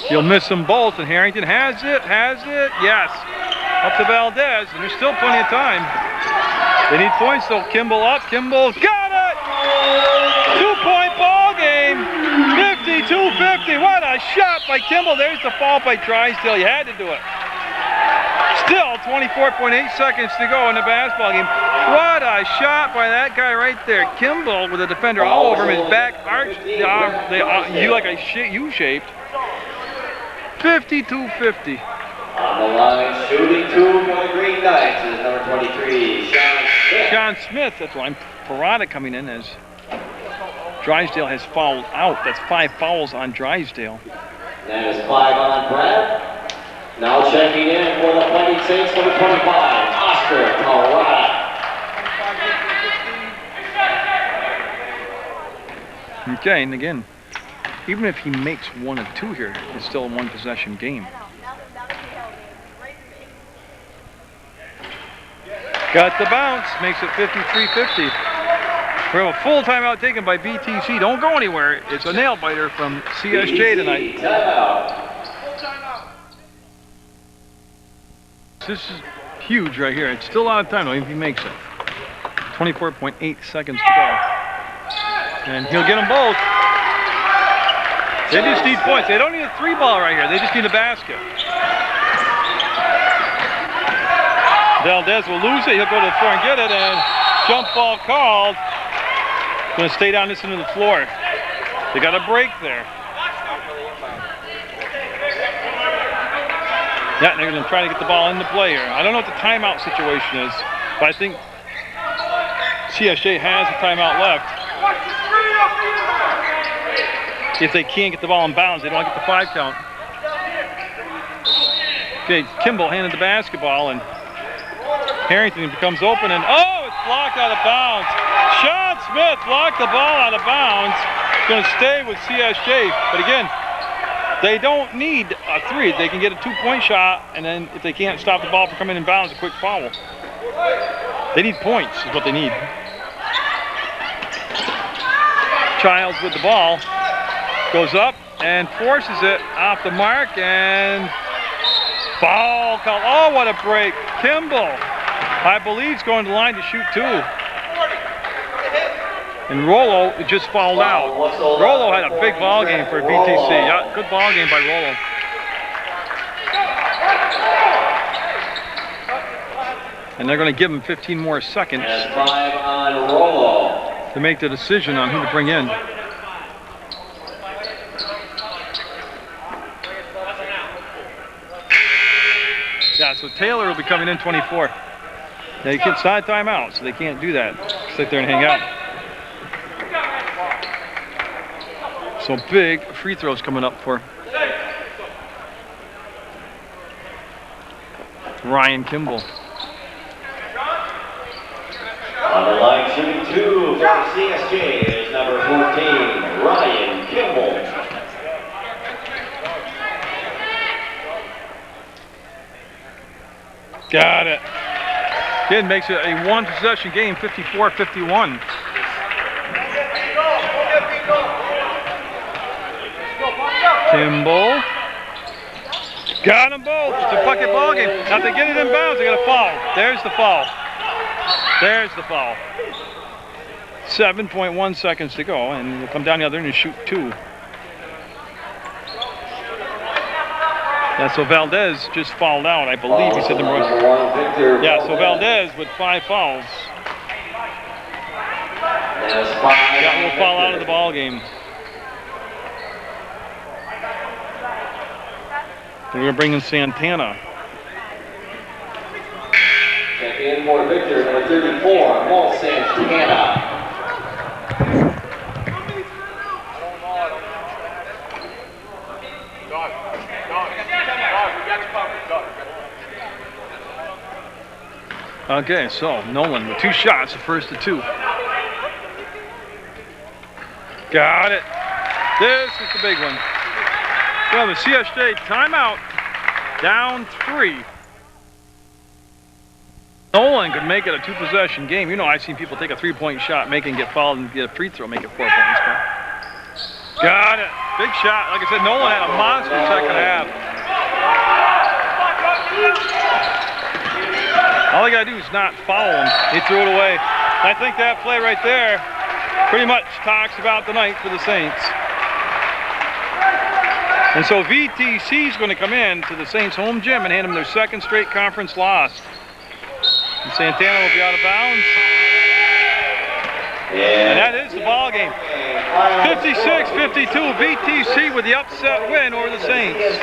[SPEAKER 1] He'll miss them both, and Harrington has it, yes. Up to Valdez, and there's still plenty of time. They need points, though. Kimball up, Kimball got it! 2-point ball game, 52-50. What a shot by Kimball. There's the foul by Drysdale. You had to do it. Still 24.8 seconds to go in the basketball game. What a shot by that guy right there. Kimball with a defender all over him, his back arched, like a U-shaped. 52-50.
[SPEAKER 2] On the line, shooting 2 for the Green Knights is number 23, Sean Smith.
[SPEAKER 1] Sean Smith, that's why Parada coming in as Drysdale has fouled out. That's 5 fouls on Drysdale.
[SPEAKER 2] That is 5 on Brad. Now checking in for the Fighting Saints, number 25, Oscar Parada.
[SPEAKER 1] Okay, and again, even if he makes 1 of 2 here, it's still a 1-possession game. Got the bounce, makes it 53-50. We have a full timeout taken by VTC. Don't go anywhere. It's a nail biter from CSJ tonight. This is huge right here. It's still out of time though, if he makes it. 24.8 seconds to go. And he'll get them both. They just need points. They don't need a 3-ball right here. They just need a basket. Valdez will lose it. He'll go to the floor and get it. And jump ball called. Going to stay down this end of the floor. They got a break there. Yeah, they're going to try to get the ball into play here. I don't know what the timeout situation is, but I think CSJ has a timeout left. If they can't get the ball in bounds, they don't get the 5 count. Okay, Kimball handed the basketball, and Harrington becomes open, and oh, it's blocked out of bounds. Sean Smith blocked the ball out of bounds. It's going to stay with CSJ, but again, they don't need a 3. They can get a 2-point shot, and then if they can't stop the ball from coming in bounds, a quick foul. They need points is what they need. Childs with the ball. Goes up and forces it off the mark, and foul call. Oh, what a break. Kimball, I believe, is going to the line to shoot 2. And Rollo just fouled out. Rollo had a big ball game for VTC. Yeah, good ball game by Rollo. And they're going to give him 15 more seconds
[SPEAKER 2] And 5 on Rollo.
[SPEAKER 1] to make the decision on who to bring in. Yeah, so Taylor will be coming in 24. Now, it's not a timeout, so they can't do that. Sit there and hang out. So big free throws coming up for Ryan Kimball.
[SPEAKER 2] On the line shooting 2 for CSJ is number 14, Ryan Kimball.
[SPEAKER 1] Got it. Again, makes it a 1-possession game, 54-51. Kimball. Got them both. It's a bucket ball game. Now if they get it in bounds, they got a foul. There's the foul. There's the foul. 7.1 seconds to go, and we'll come down the other end and shoot 2. Yeah, so Valdez just fouled out, I believe he said number 1. Yeah, so Valdez with 5 fouls. Yeah, will foul out of the ball game. We're going to bring in Santana.
[SPEAKER 2] Check in for Victor, number 34, Paul Santana.
[SPEAKER 1] Okay, so Nolan with 2 shots, the first of 2. Got it. This is the big one. Well, the CSJ timeout, down 3. Nolan could make it a 2-possession game. You know, I've seen people take a 3-point shot, make it, get fouled, and get a free throw, make it 4 points. Got it. Big shot. Like I said, Nolan had a monster second half. All they got to do is not foul him. He threw it away. I think that play right there pretty much talks about the night for the Saints. And so VTC is going to come in to the Saints home gym and hand them their 2nd straight conference loss. And Santana will be out of bounds. And that is the ball game. 56-52, VTC with the upset win over the Saints.